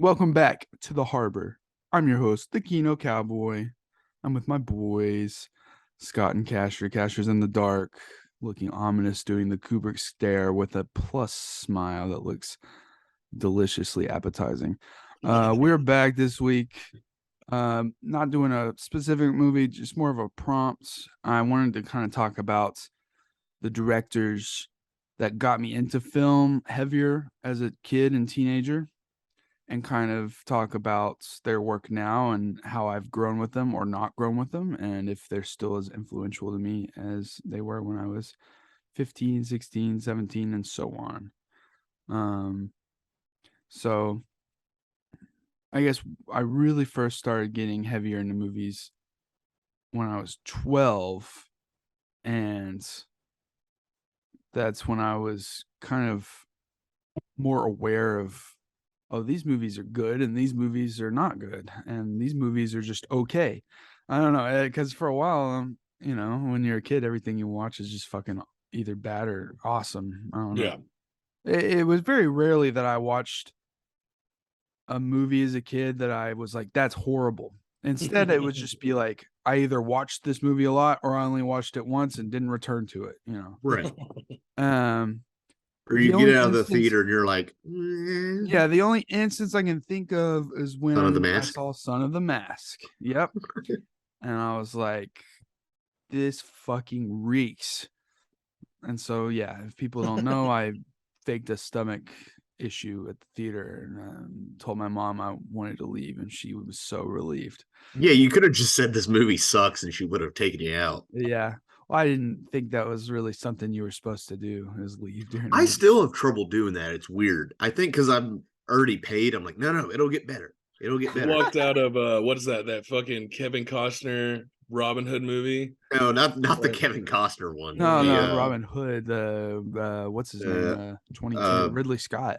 Welcome back to the harbor. I'm your host, the Kino Cowboy. I'm with my boys, Scott and Casher. Casher's in the dark, looking ominous, doing the Kubrick stare with a plus smile that looks deliciously appetizing. We're back this week. Not doing a specific movie, just more of a prompt. I wanted to kind of talk about the directors that got me into film heavier as a kid and teenager, and kind of talk about their work now and how I've grown with them or not grown with them, and if they're still as influential to me as they were when I was 15, 16, 17, and so on. So I guess I really first started getting heavier into movies when I was 12, and that's when I was kind of more aware of, oh, these movies are good and these movies are not good and these movies are just okay. I don't know, because for a while, when you're a kid, everything you watch is just fucking either bad or awesome. I don't know. Yeah. It was very rarely that I watched a movie as a kid that I was like, that's horrible. Instead, it would just be like, I either watched this movie a lot or I only watched it once and didn't return to it, Right. Um, Or the you only get out of the instance- theater and you're like, Yeah, the only instance I can think of is when Son of the I Mask? saw Son of the Mask. Yep. And I was like, this fucking reeks. And so, yeah, if people don't know, I faked a stomach issue at the theater and told my mom I wanted to leave, and she was so relieved. Yeah, you could have just said this movie sucks and she would have taken you out. Yeah. Well, I didn't think that was really something you were supposed to do, is leave during the I movie. still have trouble doing that. It's weird. I think because I'm already paid, I'm like, no, it'll get better. It'll get better. Walked out of what is that fucking Kevin Costner Robin Hood movie? No, not the Kevin Costner one. No, Robin Hood, what's his name? 22, Ridley Scott.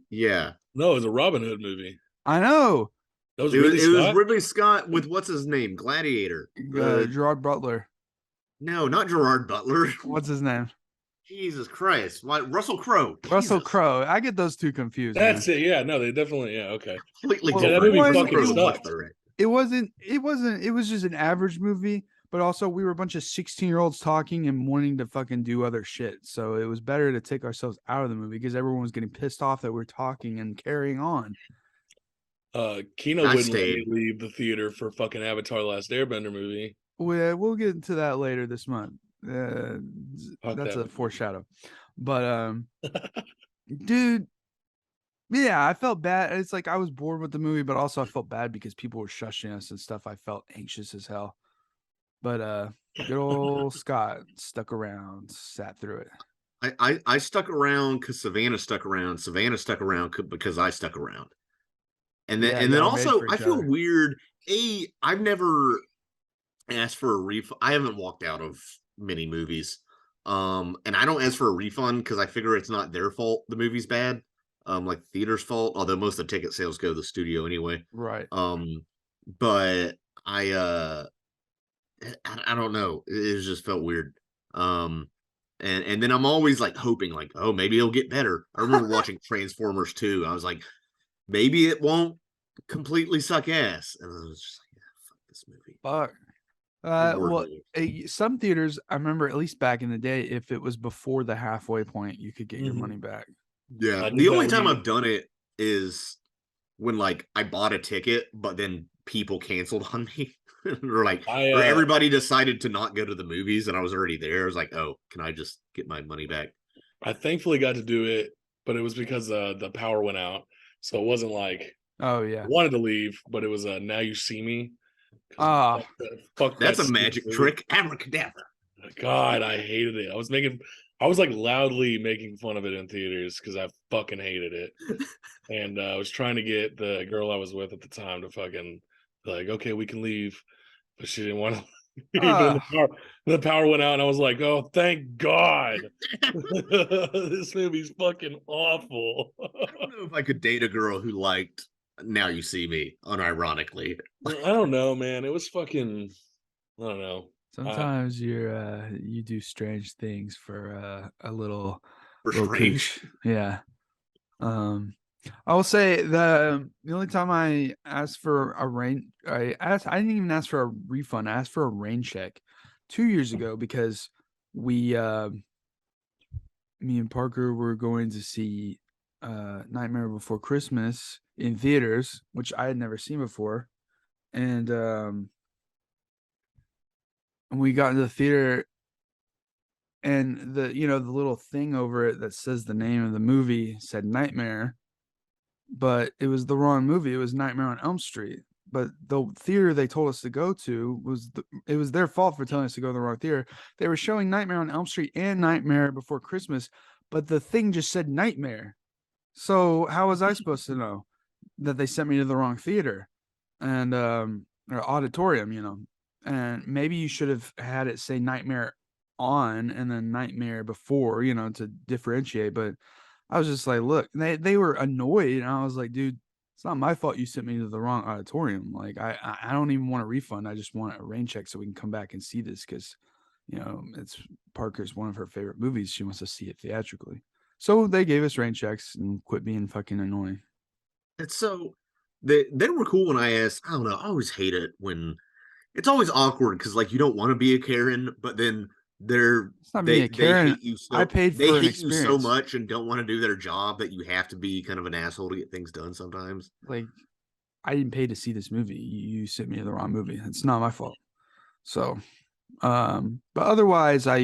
Yeah. No, it was a Robin Hood movie. I know. That was It Ridley Scott. was Ridley Scott with what's his name? Gladiator. Gerard Butler. No, not Gerard Butler. What's his name? Jesus Christ. Russell Crowe. Russell Crowe. I get those two confused. That's it. Yeah, no, they definitely. Yeah, okay. Completely Well, different. that movie fucking sucked. It wasn't. It was just an average movie. But also, we were a bunch of 16-year-olds talking and wanting to fucking do other shit. So it was better to take ourselves out of the movie because everyone was getting pissed off that we're talking and carrying on. Kino wouldn't let me leave the theater for fucking Avatar: Last Airbender movie. We'll get into that later this month. That's a foreshadow. But dude, yeah, I felt bad. It's like I was bored with the movie, but also I felt bad because people were shushing us and stuff. I felt anxious as hell. But good old Scott stuck around, sat through it. I stuck around because Savannah stuck around. Savannah stuck around because I stuck around. And then also I feel weird. I've never asked for a refund. I haven't walked out of many movies. And I don't ask for a refund because I figure it's not their fault the movie's bad. Like the theater's fault, although most of the ticket sales go to the studio anyway. Right. But I don't know. It just felt weird. And then I'm always like hoping, like, oh, maybe it'll get better. I remember watching Transformers 2. I was like, maybe it won't completely suck ass. And I was just like, yeah, fuck this movie. Fuck. Some theaters, I remember at least back in the day, if it was before the halfway point, you could get your money back. Yeah. The only time I've done it is when like I bought a ticket, but then people canceled on me. or everybody decided to not go to the movies and I was already there. I was like, oh, can I just get my money back? I thankfully got to do it, but it was because the power went out. So it wasn't like, oh yeah, I wanted to leave, but it was Now You See Me. Fuck, that's a magic trick. Abracadabra. God, I hated it. I was like loudly making fun of it in theaters because I fucking hated it. And I was trying to get the girl I was with at the time to fucking like, okay, we can leave. But she didn't want to leave. The power went out and I was like, oh, thank God. This movie's fucking awful. I don't know if I could date a girl who liked Now You See Me, unironically. I don't know, man. It was fucking, I don't know. Sometimes you do strange things for a little strange. Yeah. I will say the only time I asked for a I didn't even ask for a refund. I asked for a rain check 2 years ago because we me and Parker were going to see Nightmare Before Christmas in theaters, which I had never seen before. And we got into the theater, and the little thing over it that says the name of the movie said Nightmare, but it was the wrong movie. It was Nightmare on Elm Street. But the theater they told us to go to it was their fault for telling us to go to the wrong theater. They were showing Nightmare on Elm Street and Nightmare Before Christmas, but the thing just said Nightmare. So how was I supposed to know that they sent me to the wrong theater and or auditorium? And maybe you should have had it say Nightmare on and then Nightmare Before, to differentiate. But I was just like, look, they were annoyed, and I was like, dude, it's not my fault you sent me to the wrong auditorium. Like, I don't even want a refund. I just want a rain check so we can come back and see this because, it's Parker's one of her favorite movies. She wants to see it theatrically. So they gave us rain checks and quit being fucking annoying. It's so they were cool when I asked. I don't know. I always hate it when it's always awkward because like you don't want to be a Karen, but then It's not being a they Karen. hate you I so paid they for an hate you so experience. much and don't want to do their job that you have to be kind of an asshole to get things done sometimes. Like, I didn't pay to see this movie. You sent me to the wrong movie. It's not my fault. So, but otherwise, I've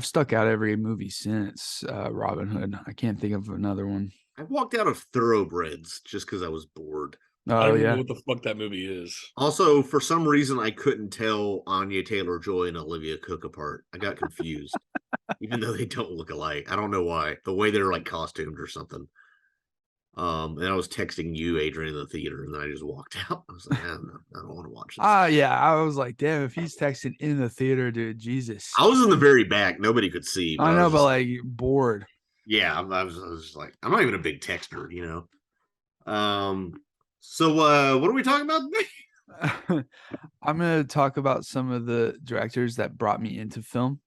stuck out every movie since Robin Hood. I can't think of another one. I walked out of Thoroughbreds just because I was bored. I Oh don't even know yeah. what the fuck that movie is. Also, for some reason, I couldn't tell Anya Taylor-Joy and Olivia Cook apart. I got confused, even though they don't look alike. I don't know why. The way they're like costumed or something. And I was texting you, Adrian, in the theater, and then I just walked out. I was like, I don't want to watch this. Yeah. I was like, damn, if he's texting in the theater, dude, Jesus. I was in the very back; nobody could see, but I I know, was but just like bored. yeah, I was just like, I'm not even a big texter, you know. So what are we talking about today? I'm gonna talk about some of the directors that brought me into film.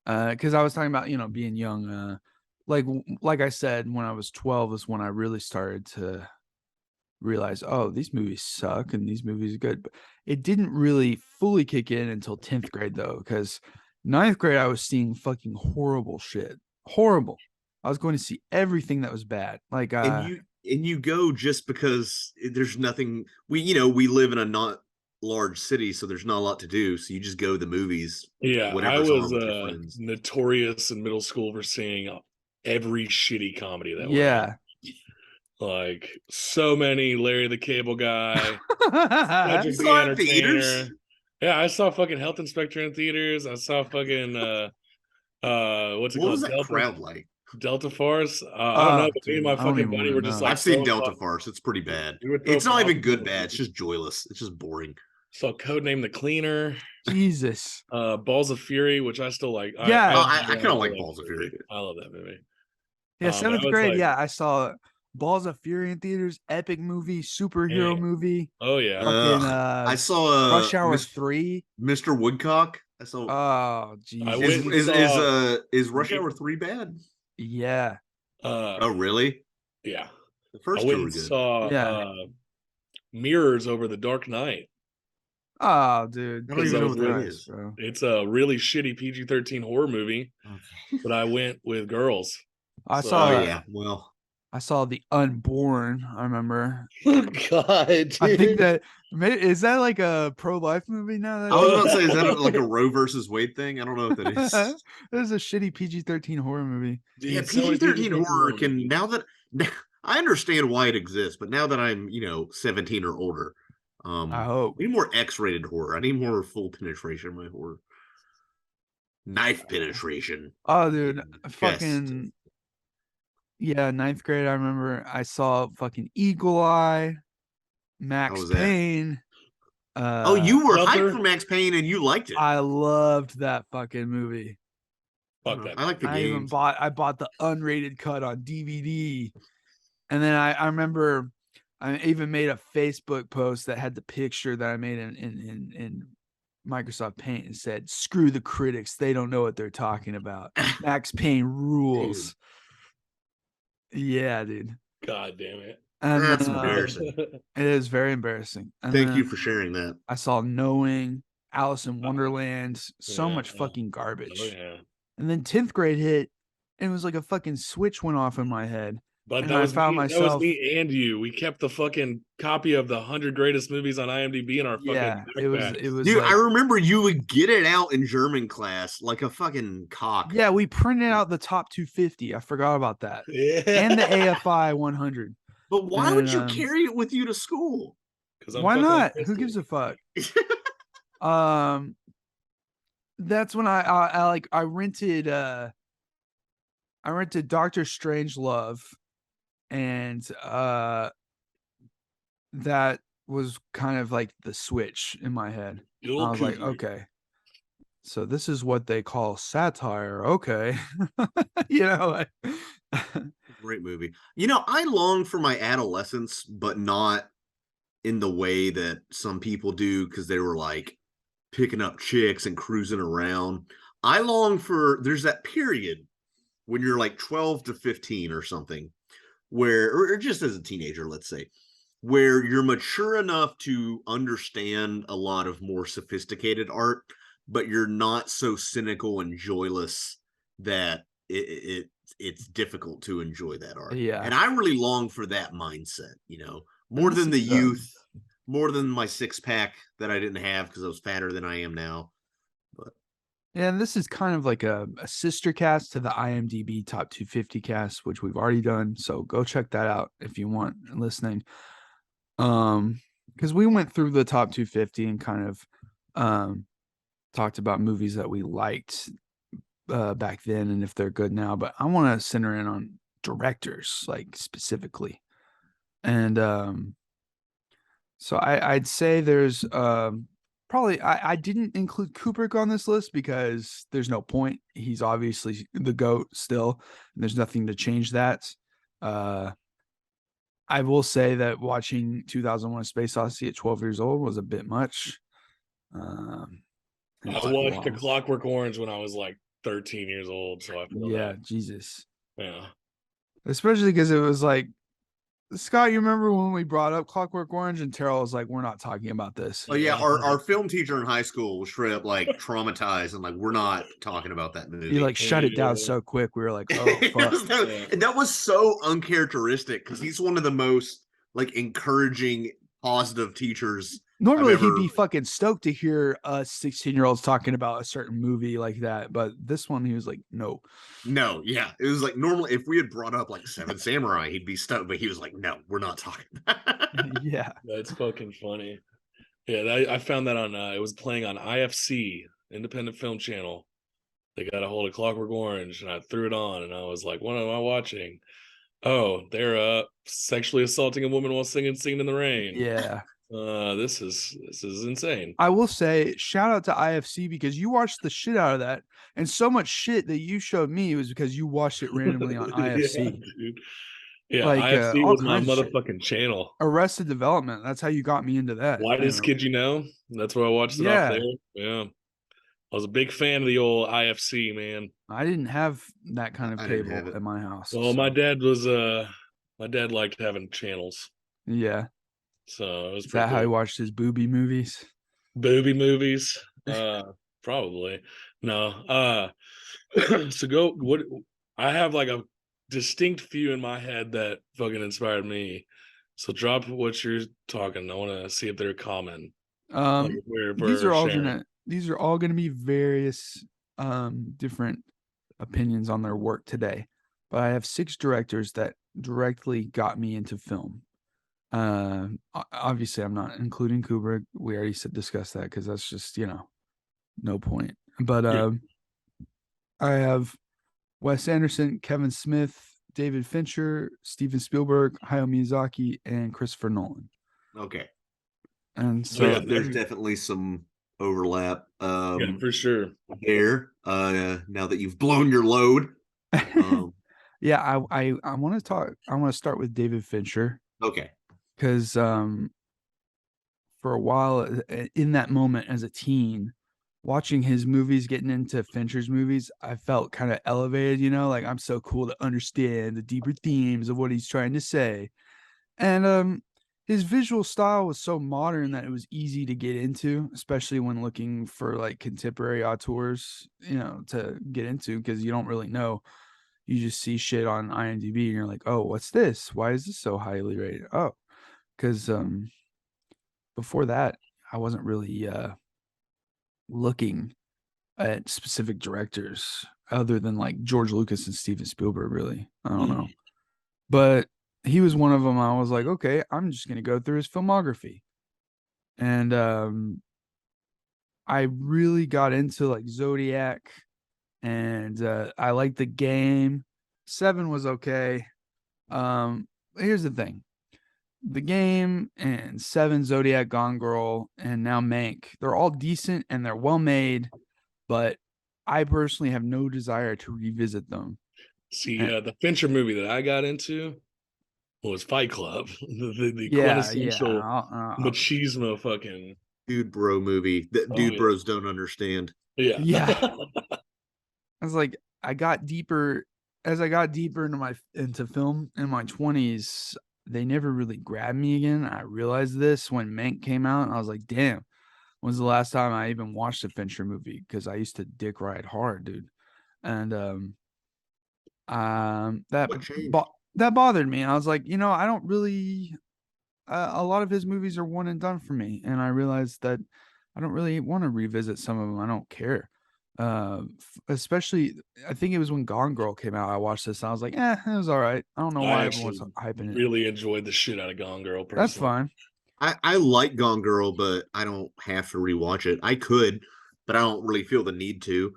Because I was talking about being young. Like I said, when I was 12 is when I really started to realize, oh, these movies suck and these movies are good. But it didn't really fully kick in until 10th grade though, because ninth grade I was seeing fucking horrible shit. Horrible. I was going to see everything that was bad. Like And you go just because there's nothing we live in a not large city, so there's not a lot to do. So you just go to the movies, Yeah, I whatever's on was with your friends. notorious in middle school for seeing every shitty comedy that ran. yeah. Like so many Larry the Cable Guy, You Cedric the saw it in theaters? Entertainer. Yeah, I saw fucking Health Inspector in theaters. I saw fucking what's it What was called? that crowd like? Delta Force. I don't know, Oh, but me and dude, my I don't fucking even buddy want were to just know. like I've seen throwing Delta Farce. It's pretty bad. we would throw It's not even popcorn. good bad. It's just joyless. It's just boring. Saw Codename the Cleaner. Jesus. Balls of Fury, which I still like. Yeah. I kind of like Balls of Fury. I love that movie. Yeah, But I seventh was grade. like, Yeah, I saw Balls of Fury in theaters, epic movie, superhero dang. movie, Oh yeah. fucking I saw Rush Hour 3. Mr. Woodcock. I saw. Oh, I Jesus. went and saw Is Rush Hour 3 bad? Yeah. Oh really? Yeah. The I first went two were and good. saw Yeah. Mirrors over the Dark Knight. Oh, dude. I don't Because even I know was what that really, is. Bro. it's a really shitty PG-13 horror movie, Okay. but I went with girls. I So Oh saw yeah. Well. I saw The Unborn, I remember. Oh God, I think dude. that is that like a pro-life movie now that I was about to say, is that dude, like a Roe versus Wade thing? I don't know what that is. This is a shitty PG-13 horror movie. Yeah, so many PG-13 PG-13 horror horror can movies. now that I understand why it exists, but now that I'm 17 or older, I I hope. need more X-rated horror. I need more full penetration in my horror. Knife penetration. Oh, dude. Chest. Fucking yeah, ninth grade. I remember I saw fucking Eagle Eye, How Max was that? Payne. Oh, you were hyped Jumper. for Max Payne and you liked it. I loved that fucking movie. Fuck that I like the movie. games. I bought the unrated cut on DVD. And then I remember I even made a Facebook post that had the picture that I made in Microsoft Paint and said, "Screw the critics, they don't know what they're talking about. Max Payne Dude. rules." Yeah, dude. God damn it. And That's then, embarrassing. it is very embarrassing. And Thank you then for sharing that. I saw Knowing, Alice in Wonderland, so Yeah. much fucking Oh garbage. yeah. And then 10th grade hit, and it was like a fucking switch went off in my head. But And that I was found me. That was myself, me and you. We kept the fucking copy of the 100 greatest movies on IMDb in our fucking yeah, it was backpacks. Dude, I like, remember you would get it out in German class like a fucking cock. yeah, we printed out the top 250. I forgot about that. Yeah. And the AFI 100. But why would you carry it with you to school? Because why not? Who gives a fuck? That's when I rented Doctor Strangelove, and that was kind of like the switch in my head. I was like, okay, so this is what they call satire. Okay. You know, Great movie. You know, I long for my adolescence, but not in the way that some people do because they were like picking up chicks and cruising around. I long for there's that period when you're like 12 to 15 or something, where, or just as a teenager, let's say, where you're mature enough to understand a lot of more sophisticated art, but you're not so cynical and joyless that it's difficult to enjoy that art. yeah. And I really long for that mindset, you know, more And than the youth, more than my six pack that I didn't have because I was fatter than I am now. But yeah, and this is kind of like a sister cast to the IMDb top 250 cast, which we've already done. So go check that out if you want listening. Because we went through the top 250 and kind of talked about movies that we liked back then and if they're good now. But I want to center in on directors, like specifically. And so I'd say there's probably I didn't include Kubrick on this list because there's no point. He's obviously the GOAT still, and there's nothing to change that. I will say that watching 2001: Space Odyssey at 12 years old was a bit much. I watched The Clockwork Orange when I was like 13 years old, so I feel that. Jesus. Yeah. Especially because it was like, Scott, you remember when we brought up Clockwork Orange and Terrell was like, we're not talking about this. oh yeah, our film teacher in high school was straight up like traumatized and like, we're not talking about that movie. He like shut it down so quick. We were like, oh fuck. That was so uncharacteristic because he's one of the most like encouraging, positive teachers. Normally he'd be fucking stoked to hear us 16-year-olds talking about a certain movie like that, but this one he was like, no. Yeah, it was like normally if we had brought up like Seven Samurai, he'd be stoked, but he was like, no, we're not talking. Yeah, that's fucking funny. Yeah, I found that on it was playing on IFC, Independent Film Channel. They got a hold of Clockwork Orange, and I threw it on, and I was like, what am I watching? Oh, they're sexually assaulting a woman while singing in the Rain. Yeah. This is insane. I will say shout out to IFC because you watched the shit out of that, and so much shit that you showed me was because you watched it randomly on IFC. Yeah, dude. Yeah, like, IFC was my motherfucking channel. Arrested Development. That's how you got me into that. Whitest Kid You Know. That's where I watched it off there. Yeah. I was a big fan of the old IFC, man. I didn't have that kind of cable at my house. Well, my dad liked having channels. Yeah. So it was Is that how he watched his booby movies? Booby movies? Probably. No. So I have like a distinct few in my head that fucking inspired me. So drop what you're talking. I want to see if they're common. These are all gonna be various different opinions on their work today. But I have 6 directors that directly got me into film. Obviously I'm not including Kubrick. We already discussed that because that's just, no point. But I have Wes Anderson, Kevin Smith, David Fincher, Steven Spielberg, Hayao Miyazaki, and Christopher Nolan. Okay. And so there's definitely some overlap. Yeah, for sure. There. Now that you've blown your load. Yeah, I want to start with David Fincher. Okay. Because for a while in that moment as a teen, watching his movies, getting into Fincher's movies, I felt kind of elevated, like I'm so cool to understand the deeper themes of what he's trying to say. And his visual style was so modern that it was easy to get into, especially when looking for like contemporary auteurs, to get into, because you don't really know. You just see shit on IMDb and you're like, oh, what's this? Why is this so highly rated? Oh, because before that, I wasn't really looking at specific directors other than like George Lucas and Steven Spielberg, really. I don't know. But he was one of them. I was like, okay, I'm just gonna go through his filmography. And I really got into like Zodiac, and I liked The Game. Seven was okay. Here's the thing. The Game and Seven, Zodiac, Gone Girl, and now Mank, they're all decent and they're well made, but I personally have no desire to revisit them. See, the Fincher movie that I got into was Fight Club, the quintessential machismo fucking dude bro movie that bros don't understand. Yeah. I was like, I got deeper into film in my 20s. They never really grabbed me again. I realized this when Mank came out, and I was like, damn, when's the last time I even watched a Fincher movie? Because I used to dick ride hard, dude. And that bothered me. I was like, I don't really a lot of his movies are one and done for me, and I realized that I don't really want to revisit some of them. I don't care. Especially, I think it was when Gone Girl came out. I watched this, and I was like, it was all right. I don't know why everyone's hyping it. Really enjoyed the shit out of Gone Girl. Personally. That's fine. I like Gone Girl, but I don't have to rewatch it. I could, but I don't really feel the need to.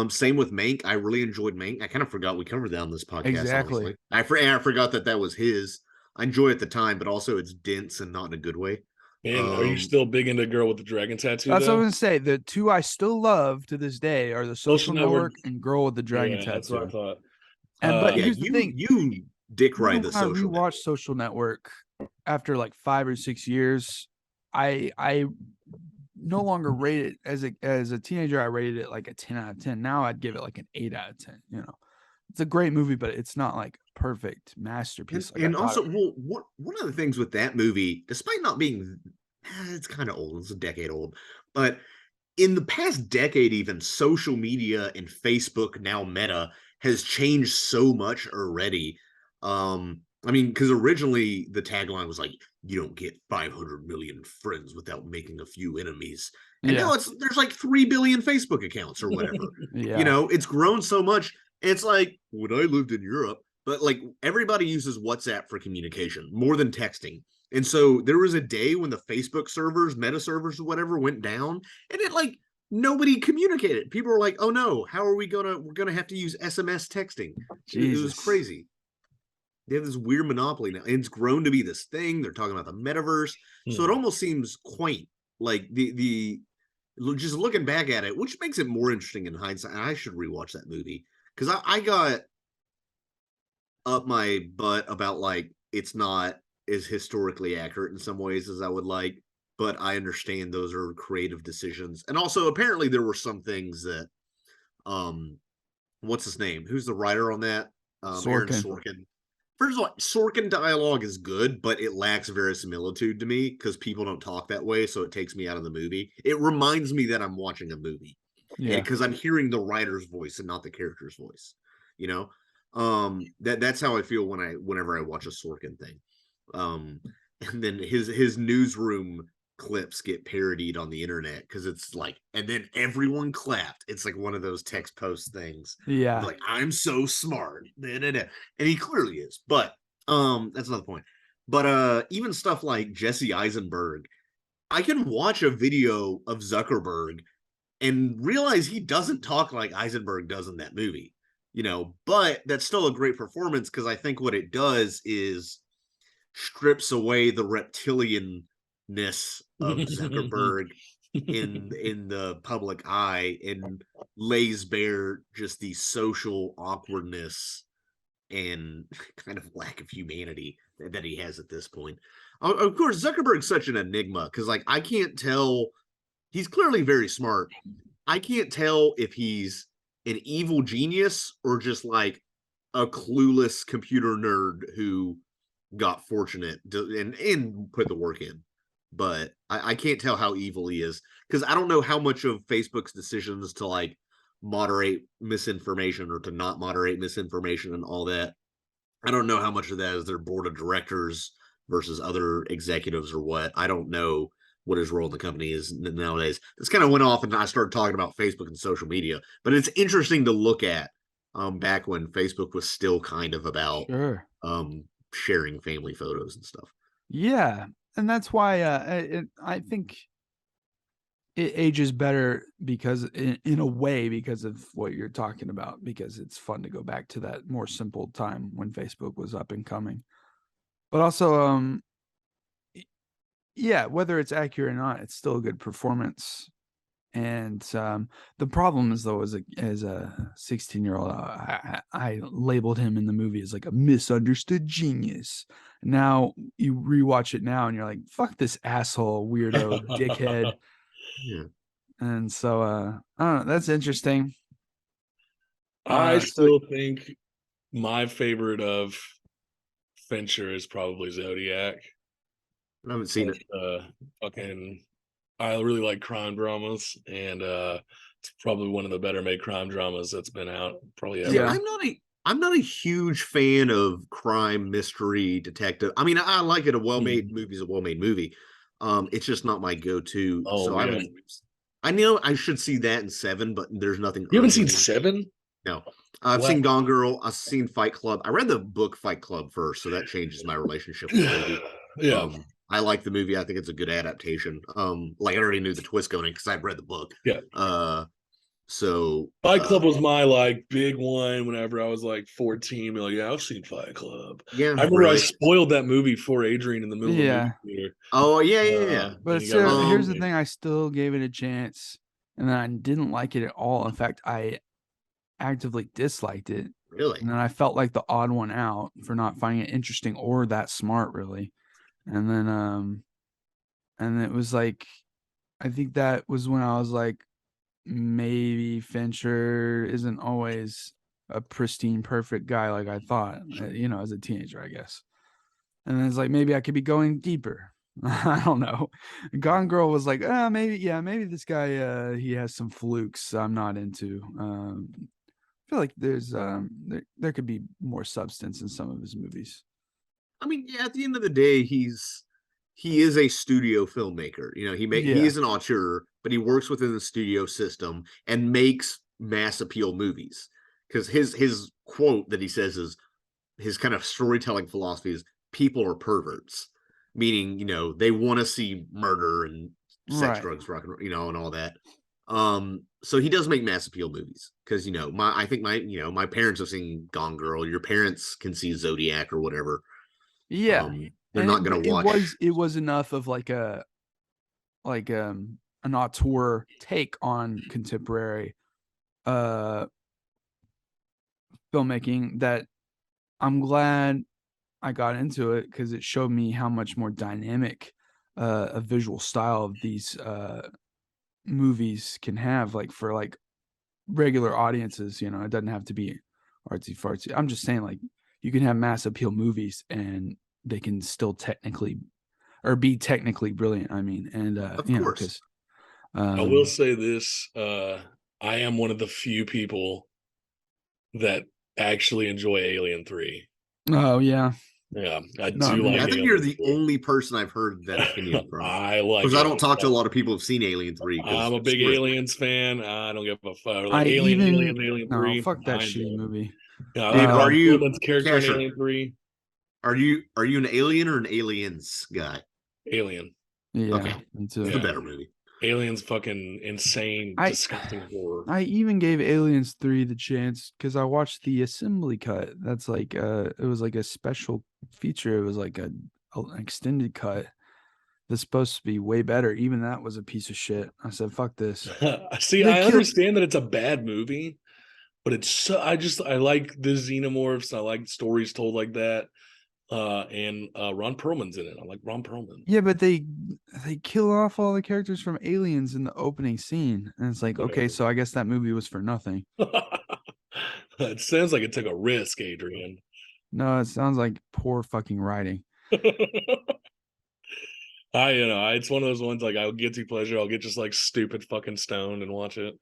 Same with Mank. I really enjoyed Mank. I kind of forgot we covered that on this podcast. Exactly. Honestly. I forgot that was his. I enjoy it at the time, but also it's dense and not in a good way. And are you still big into Girl with the Dragon Tattoo? That's what I'm gonna say. The two I still love to this day are The Social Network and Girl with the Dragon Tattoo. That's what I thought. But here's the thing: you dick ride the Social Network. I rewatched Social Network after like 5 or 6 years. I no longer rate it as a teenager. I rated it like a 10 out of 10. Now I'd give it like an 8 out of 10. It's a great movie, but it's not like perfect masterpiece. And also, one of the things with that movie, despite not being, it's kind of old, it's a decade old, but in the past decade, even social media and Facebook, now Meta, has changed so much already. I mean, because originally the tagline was like, you don't get 500 million friends without making a few enemies. And now there's like 3 billion Facebook accounts or whatever. It's grown so much. It's like when I lived in Europe, but like everybody uses WhatsApp for communication more than texting. And so there was a day when the Facebook servers, Meta servers or whatever went down, and it like nobody communicated. People were like, oh no, we're gonna have to use SMS texting. Jesus. It was crazy. They have this weird monopoly now. And it's grown to be this thing. They're talking about the metaverse. So it almost seems quaint. Like the just looking back at it, which makes it more interesting in hindsight. I should rewatch that movie. Because I got up my butt about like it's not as historically accurate in some ways as I would like, but I understand those are creative decisions. And also apparently there were some things that what's his name? Who's the writer on that? Sorkin. First of all, Sorkin dialogue is good, but it lacks verisimilitude to me because people don't talk that way, so it takes me out of the movie. It reminds me that I'm watching a movie. Yeah, because I'm hearing the writer's voice and not the character's voice. That's how I feel whenever I watch a Sorkin thing. And then his newsroom clips get parodied on the internet because it's like, and then everyone clapped. It's like one of those text post things. Yeah, like I'm so smart, and he clearly is. But that's another point. But even stuff like Jesse Eisenberg, I can watch a video of Zuckerberg and realize he doesn't talk like Eisenberg does in that movie, but that's still a great performance because I think what it does is strips away the reptilianness of Zuckerberg in the public eye and lays bare just the social awkwardness and kind of lack of humanity that he has at this point. Of course, Zuckerberg's such an enigma because like I can't tell. He's clearly very smart, I can't tell if he's an evil genius or just like a clueless computer nerd who got fortunate and put the work in. But I can't tell how evil he is because I don't know how much of Facebook's decisions to like moderate misinformation or to not moderate misinformation and all that. I don't know how much of that is their board of directors versus other executives or what. I don't know what his role in the company is nowadays. This kind of went off and I started talking about Facebook and social media, but it's interesting to look at back when Facebook was still kind of about Sure. Sharing family photos and stuff. Yeah, and that's why I think it ages better because in a way because of what you're talking about, because it's fun to go back to that more simple time when Facebook was up and coming. But also yeah, whether it's accurate or not, it's still a good performance. And the problem is though, as a 16-year-old, I labeled him in the movie as like a misunderstood genius. Now you rewatch it now and you're like, fuck this asshole, weirdo, dickhead. Yeah. And so I don't know, that's interesting. I still think my favorite of Fincher is probably Zodiac. I haven't seen it. Fucking, I really like crime dramas, and it's probably one of the better made crime dramas that's been out probably ever. Yeah, I'm not a huge fan of crime, mystery, detective. I mean, I like it. A well-made movie is a well-made movie. It's just not my go-to. Oh, so yeah. I know I should see that in Seven, but there's nothing. You haven't seen Seven? No. I've seen Gone Girl. I've seen Fight Club. I read the book Fight Club first, so that changes my relationship with the movie. Yeah. I like the movie. I think it's a good adaptation. Like I already knew the twist going in because I've read the book. Yeah. So Fight Club was my like big one whenever I was like 14. Like, yeah, I've seen Fight Club. Yeah. I remember I spoiled that movie for Adrian in the middle of the movie theater. Oh, yeah. But here's the thing, I still gave it a chance, and then I didn't like it at all. In fact, I actively disliked it. Really? And then I felt like the odd one out for not finding it interesting or that smart, really. And then and it was like, I think that was when I was like, maybe Fincher isn't always a pristine, perfect guy like I thought, as a teenager, I guess. And then it's like, maybe I could be going deeper. I don't know. Gone Girl was like, maybe this guy, he has some flukes I'm not into. I feel like there's there could be more substance in some of his movies. I mean, yeah, at the end of the day, he is a studio filmmaker. He is an auteur, but he works within the studio system and makes mass appeal movies. Because his quote that he says is his kind of storytelling philosophy is people are perverts, meaning they want to see murder and sex, drugs, rock and roll, and all that. So he does make mass appeal movies because I think my parents have seen Gone Girl. Your parents can see Zodiac or whatever. Yeah, they're not going to watch. It was enough of like an auteur take on contemporary filmmaking that I'm glad I got into it because it showed me how much more dynamic a visual style of these movies can have, like for like regular audiences. It doesn't have to be artsy fartsy. I'm just saying, like, you can have mass appeal movies and they can still be technically brilliant. I mean, and of course. I will say this: I am one of the few people that actually enjoy Alien 3. Oh yeah. Yeah, I do. I think you're the only person I've heard that opinion from. I like because I don't talk to a lot of people who've seen Alien 3. I'm a big Aliens fan. I don't give a fuck. Like Alien 3. No, fuck that shitty movie. Yeah, Dude, are you character in Alien 3? Are you an Alien or an Aliens guy? Alien. Yeah, okay, me too. It's a better movie. Aliens, fucking insane, disgusting horror. I even gave Aliens 3 the chance because I watched the assembly cut. That's like it was like a special feature. It was like an extended cut that's supposed to be way better. Even that was a piece of shit. I said, fuck this. See, I understand that it's a bad movie, but it's so I like the xenomorphs. I like stories told like that. and Ron Perlman's in it. I like Ron Perlman. Yeah, but they kill off all the characters from Aliens in the opening scene, and it's like, okay, so I guess that movie was for nothing. It sounds like it took a risk, Adrian. No, it sounds like poor fucking writing. It's one of those ones like I'll get to pleasure. I'll get just like stupid fucking stoned and watch it.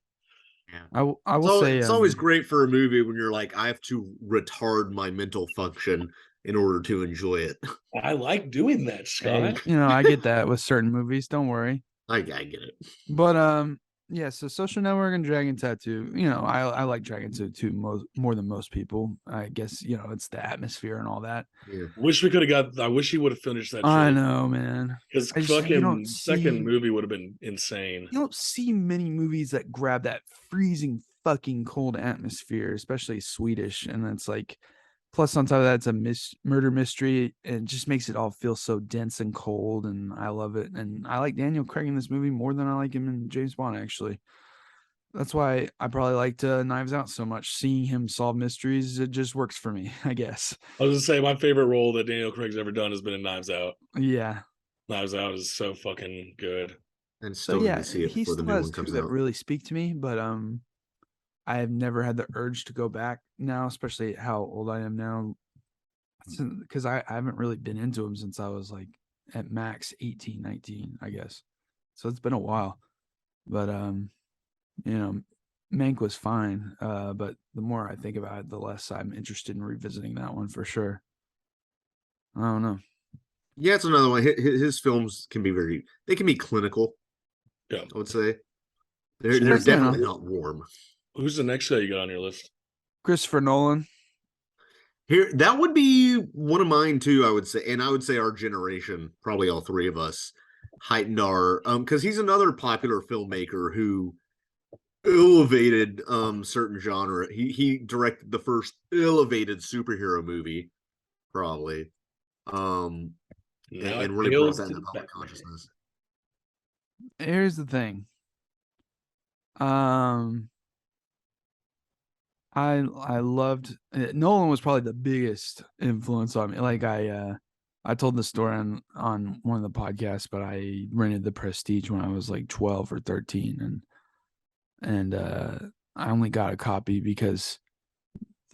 Yeah. I will say it's always great for a movie when you're like, I have to retard my mental function in order to enjoy it. I like doing that, Scott. Hey, I get that with certain movies. Don't worry. I get it. But yeah. So Social Network and Dragon Tattoo. I like Dragon Tattoo more than most people. I guess it's the atmosphere and all that. Yeah. I wish he would have finished that. I know, man. Because fucking second movie would have been insane. You don't see many movies that grab that freezing fucking cold atmosphere, especially Swedish, and it's like. Plus, on top of that, it's a murder mystery, and it just makes it all feel so dense and cold, and I love it. And I like Daniel Craig in this movie more than I like him in James Bond, actually. That's why I probably liked Knives Out so much. Seeing him solve mysteries, it just works for me, I guess. I was gonna say, my favorite role that Daniel Craig's ever done has been in Knives Out. Yeah. Knives Out is so fucking good. And still need to see it before the new one comes out. That really speak to me, but I have never had the urge to go back now, especially how old I am now. Because I haven't really been into them since I was like at max 18, 19, I guess. So it's been a while. But Mank was fine. But the more I think about it, the less I'm interested in revisiting that one for sure. I don't know. Yeah, it's another one. His films can be clinical. Yeah, I would say they're definitely not warm. Who's the next guy you got on your list? Christopher Nolan. Here, that would be one of mine too, I would say. And I would say our generation, probably all three of us, heightened our because he's another popular filmmaker who elevated certain genre. He directed the first elevated superhero movie, probably. And really brought that into public consciousness. Here's the thing. I loved Nolan was probably the biggest influence on me. Like I told the story on one of the podcasts, but I rented The Prestige when I was like 12 or 13, and I only got a copy because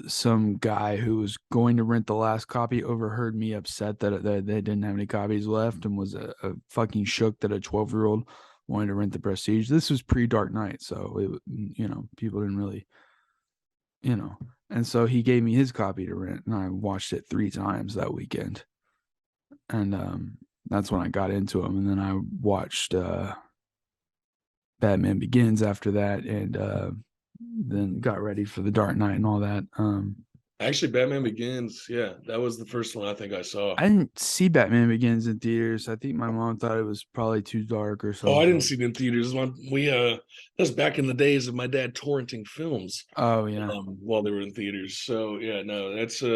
some guy who was going to rent the last copy overheard me upset that they didn't have any copies left, and was a fucking shook that a 12-year-old wanted to rent The Prestige. This was pre-Dark Knight, so it people didn't really. And so he gave me his copy to rent, and I watched it 3 times that weekend. And that's when I got into him. And then I watched Batman Begins after that, and then got ready for the Dark Knight and all that. Actually, Batman Begins, yeah, that was the first one I think I saw. I didn't see Batman Begins in theaters. I think my mom thought it was probably too dark or something. Oh, I didn't see it in theaters. That was back in the days of my dad torrenting films. Oh yeah, while they were in theaters. So yeah, no, that's one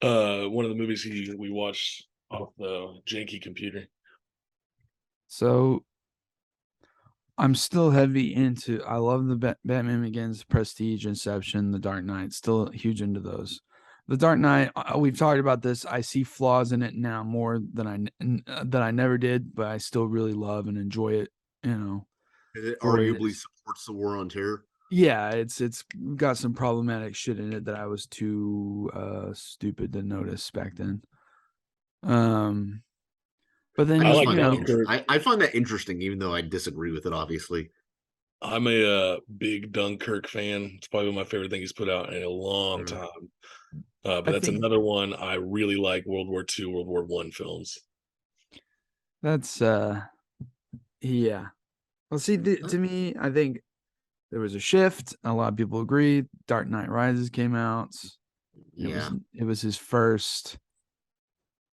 of the movies we watched off the janky computer. So I'm still heavy into. I love the Batman Begins, Prestige, Inception, The Dark Knight. Still huge into those. The Dark Knight. We've talked about this. I see flaws in it now more than I never did, but I still really love and enjoy it. It arguably supports the war on terror. Yeah, it's got some problematic shit in it that I was too stupid to notice back then. But then I find that interesting, even though I disagree with it, obviously. I'm a big Dunkirk fan. It's probably my favorite thing he's put out in a long time. But that's another one. I really like World War II, World War I films. That's yeah. Well, see, to me, I think there was a shift. A lot of people agree. Dark Knight Rises came out. It was his first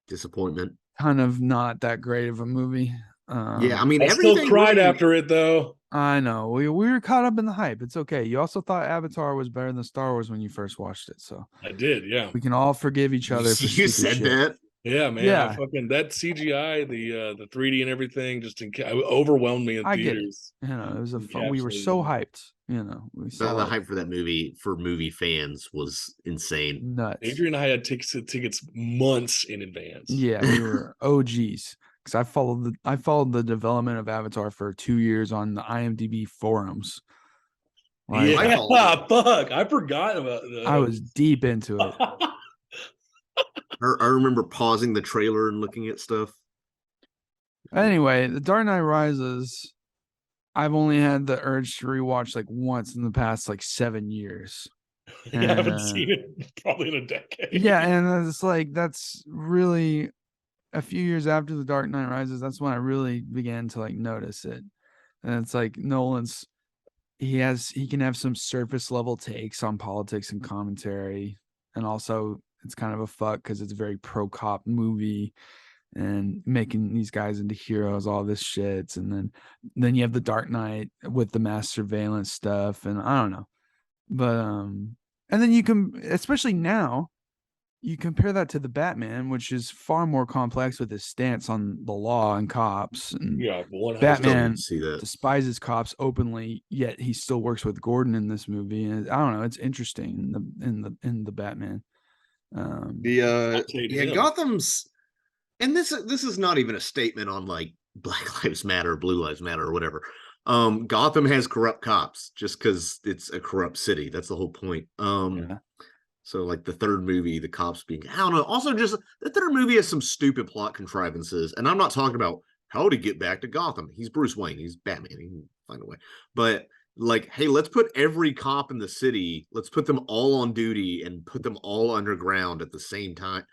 disappointment. Kind of not that great of a movie. Yeah, I mean, I still cried after it, though. I know we were caught up in the hype. It's okay. You also thought Avatar was better than Star Wars when you first watched it, so I did. Yeah, we can all forgive each other. You said that. Yeah, man. I fucking that CGI, the 3D and everything, just overwhelmed me in I get it. theaters. You know, it was a fun. We were so hyped. You know, we saw the hype for that movie for movie fans was insane. Nuts. Adrian and I had tickets months in advance. Yeah, we were OGs because I followed the development of Avatar for 2 years on the IMDb forums. Like, yeah, fuck, I forgot about that. I was deep into it. I remember pausing the trailer and looking at stuff. Anyway, The Dark Knight Rises, I've only had the urge to rewatch like once in the past like 7 years. And, I haven't seen it probably in a decade. Yeah, and it's like that's really a few years after The Dark Knight Rises. That's when I really began to like notice it. And it's like Nolan's he can have some surface level takes on politics and commentary, and also it's kind of a fuck because it's a very pro cop movie and making these guys into heroes, all this shit. And then you have the Dark Knight with the mass surveillance stuff, and I don't know. But and then you can, especially now, you compare that to the Batman, which is far more complex with his stance on the law and cops. And yeah, Batman despises cops openly, yet he still works with Gordon in this movie. And I don't know, it's interesting in the Batman. Gotham's, and this is not even a statement on like Black Lives Matter, Blue Lives Matter, or whatever. Gotham has corrupt cops just because it's a corrupt city. That's the whole point. So like the third movie, the cops being, I don't know. Also, just the third movie has some stupid plot contrivances, and I'm not talking about how to get back to Gotham. He's Bruce Wayne. He's Batman. He can find a way. But like, hey, let's put every cop in the city. Let's put them all on duty and put them all underground at the same time.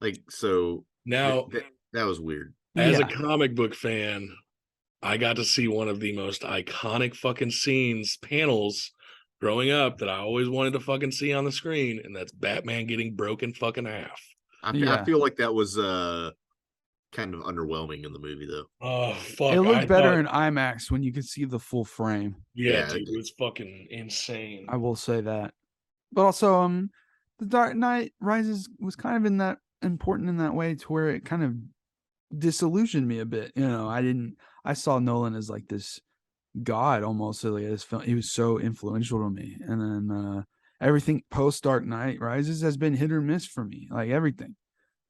Like, so now that was weird. As a comic book fan, I got to see one of the most iconic fucking panels growing up that I always wanted to fucking see on the screen, and that's Batman getting broken fucking half. I feel like that was kind of underwhelming in the movie, though. Oh fuck! It looked better in IMAX when you could see the full frame. Yeah, dude, it was fucking insane. I will say that. But also, The Dark Knight Rises was kind of important in that way, to where it kind of disillusioned me a bit. You know, I saw Nolan as like this god almost. Like this film, he was so influential to me, and then everything post Dark Knight Rises has been hit or miss for me, like everything.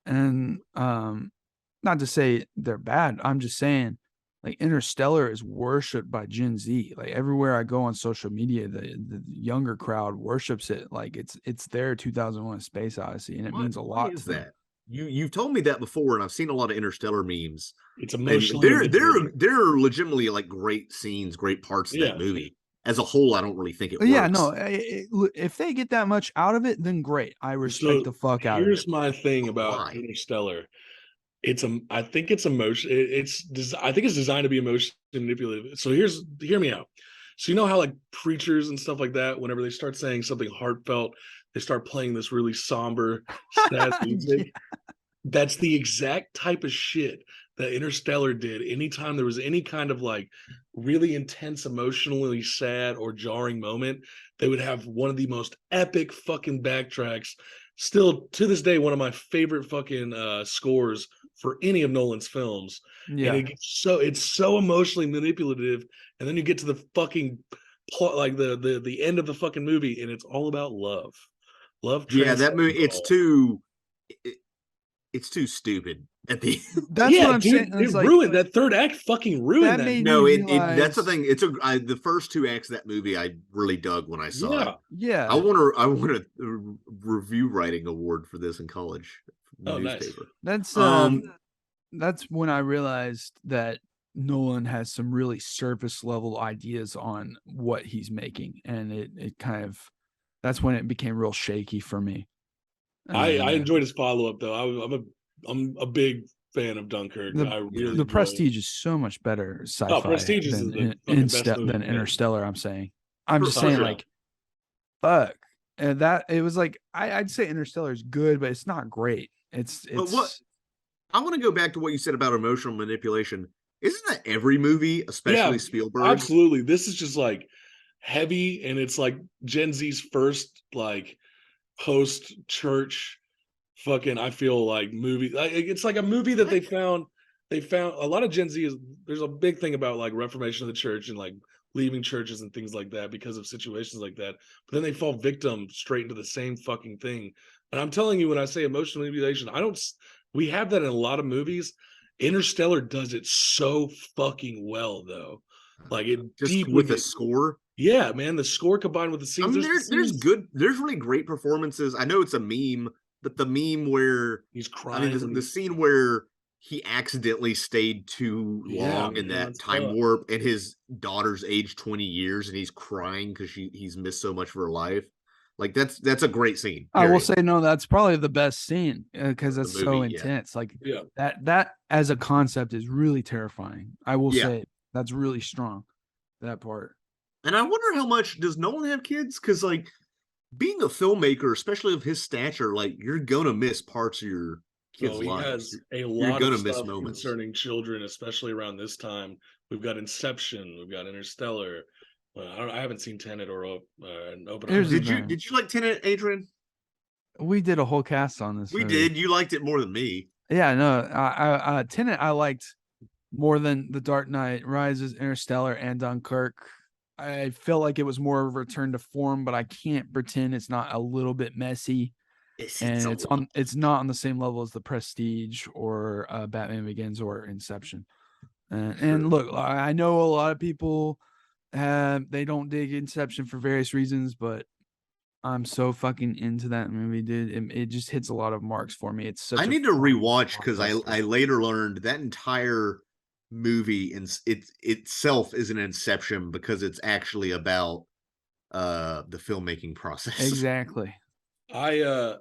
And not to say they're bad, I'm just saying like Interstellar is worshipped by Gen Z. Like everywhere I go on social media, the younger crowd worships it. Like it's their 2001: Space Odyssey, and it means a lot to them. You've told me that before, and I've seen a lot of Interstellar memes. It's emotionally, they're legitimately like great scenes, great parts of that movie. As a whole, I don't really think it works. Yeah, no. If they get that much out of it, then great. I respect the fuck out of it. Here's my thing about Interstellar. I think it's emotion. I think it's designed to be emotion manipulative. So hear me out. So you know how like preachers and stuff like that, whenever they start saying something heartfelt, they start playing this really somber, sad music. That's the exact type of shit that Interstellar did. Anytime there was any kind of like really intense, emotionally sad or jarring moment, they would have one of the most epic fucking backtracks. Still to this day, one of my favorite fucking scores for any of Nolan's films. Yeah. And it's so emotionally manipulative. And then you get to the fucking plot, like the end of the fucking movie, and it's all about love. Yeah, that movie, it's too stupid at the that's what I'm saying. It ruined that third act. Fucking ruined that. No, that's the thing. It's the first two acts of that movie I really dug when I saw it. Yeah, I won a review writing award for this in college. Newspaper. Nice. That's when I realized that Nolan has some really surface level ideas on what he's making, and it kind of, that's when it became real shaky for me. I enjoyed his follow up though. I'm a big fan of Dunkirk. The Prestige is so much better sci-fi Prestige than Interstellar. I'm just saying, like, fuck. And that it was like I'd say Interstellar is good, but it's not great. It's what I want to go back to what you said about emotional manipulation. Isn't that every movie, especially Spielberg? Absolutely. This is just like heavy, and it's like Gen Z's first like post church fucking, I feel like movie, like, it's like a movie that they found a lot of Gen Z is, there's a big thing about like reformation of the church and like leaving churches and things like that because of situations like that, but then they fall victim straight into the same fucking thing. And I'm telling you, when I say emotional manipulation, we have that in a lot of movies. Interstellar does it so fucking well though, like it just deeply with the score. Yeah, man, the score combined with the I scenes. mean, there's really great performances. I know it's a meme, but the meme where he's I mean, crying. the scene where he accidentally stayed too Yeah, long in man, that that's time tough. warp, and his daughter's aged 20 years, and he's crying because he's missed so much of her life. Like that's a great scene. I will Period. say no, that's probably the best scene because The it's so movie, yeah, intense. Like Yeah. that as a concept is really terrifying. I will yeah. say that's really strong. That part. And I wonder how much does Nolan have kids? Because like being a filmmaker, especially of his stature, like you're gonna miss parts of your kids' Oh, he lives. has a You're lot of gonna miss stuff moments. concerning children, especially around this time. We've got Inception, we've got Interstellar. I haven't seen Tenet or Here's Oppenheimer. the Did thing. you like Tenet, Adrian? We did a whole cast on this We movie. did. You liked it more than me. Yeah, no, Tenet I liked more than The Dark Knight Rises, Interstellar, and Dunkirk. I felt like it was more of a return to form, but I can't pretend it's not a little bit messy. It's And a lot. it's not on the same level as The Prestige or Batman Begins or Inception. And Sure. look, I know a lot of people they don't dig Inception for various reasons, but I'm so fucking into that movie, dude. It just hits a lot of marks for me. It's I such a need to fun rewatch because blockbuster. I later learned that entire movie and it itself is an inception because it's actually about the filmmaking process. Exactly. I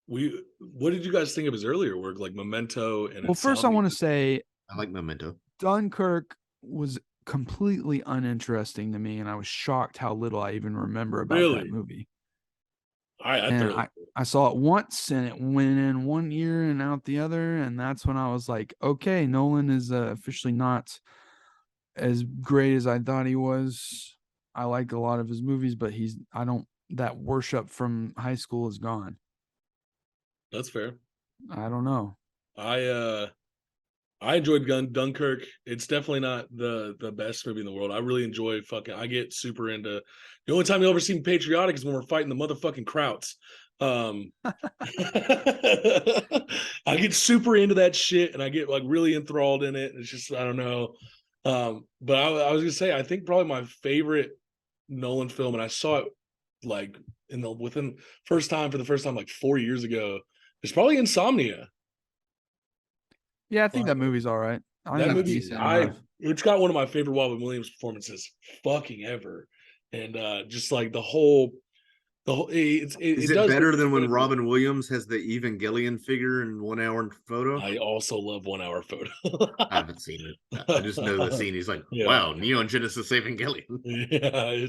what did you guys think of his earlier work, like Memento and Well, first I Insomnia? want to say I like Memento. Dunkirk was completely uninteresting to me, and I was shocked how little I even remember about that Really? movie. I And thoroughly. I saw it once, and it went in one ear and out the other, and that's when I was like, okay, Nolan is officially not as great as I thought he was. I like a lot of his movies, but I don't that worship from high school is gone. That's fair. I don't know. I I enjoyed Dunkirk. It's definitely not the best movie in the world. I really enjoy fucking. I get super into. The only time you'll ever see me patriotic is when we're fighting the motherfucking Krauts. I get super into that shit, and I get like really enthralled in it. It's just I don't know. But I was gonna say I think probably my favorite Nolan film, and I saw it like within for the first time like 4 years ago. It's probably Insomnia. Yeah, I think Like, that movie's all right. I that think it's movie, decent enough. it's got one of my favorite Robin Williams performances fucking ever, and just like the whole Is it it does better than when incredible. Robin Williams has the Evangelion figure in 1 hour photo? I also love 1 hour photo. I haven't seen it. I just know the scene. He's like, Yeah, wow, Neon Genesis Evangelion. yeah,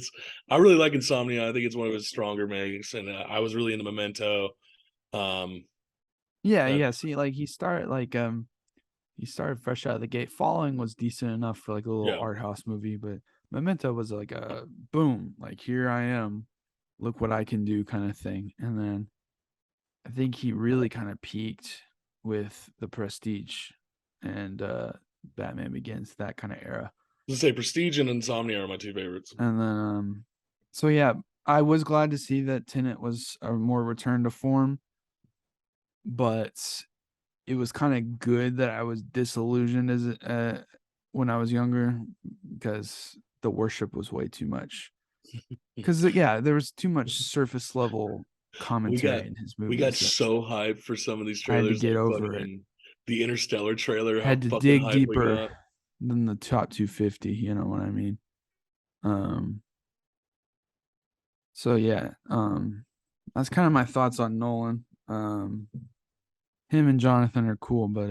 I really like Insomnia. I think it's one of his stronger makes, and I was really into Memento. Um, Yeah, and yeah. See, like he started fresh out of the gate. Following was decent enough for like a little yeah, art house movie, but Memento was like a boom, like here I am, look what I can do kind of thing. And then I think he really kind of peaked with The Prestige and Batman Begins, that kind of era. to say Prestige and Insomnia are my two favorites. And then so yeah, I was glad to see that Tenet was a more return to form, but it was kind of good that I was disillusioned as when I was younger because the worship was way too much. Because yeah, there was too much surface level We got commentary in his we got movies that so hyped for some of these I had to trailers, get like over it. fucking the Interstellar trailer, how Had to fucking dig hyped we deeper got. than the top 250. You know what I mean? Um. So yeah. That's kind of my thoughts on Nolan. Him and Jonathan are cool, but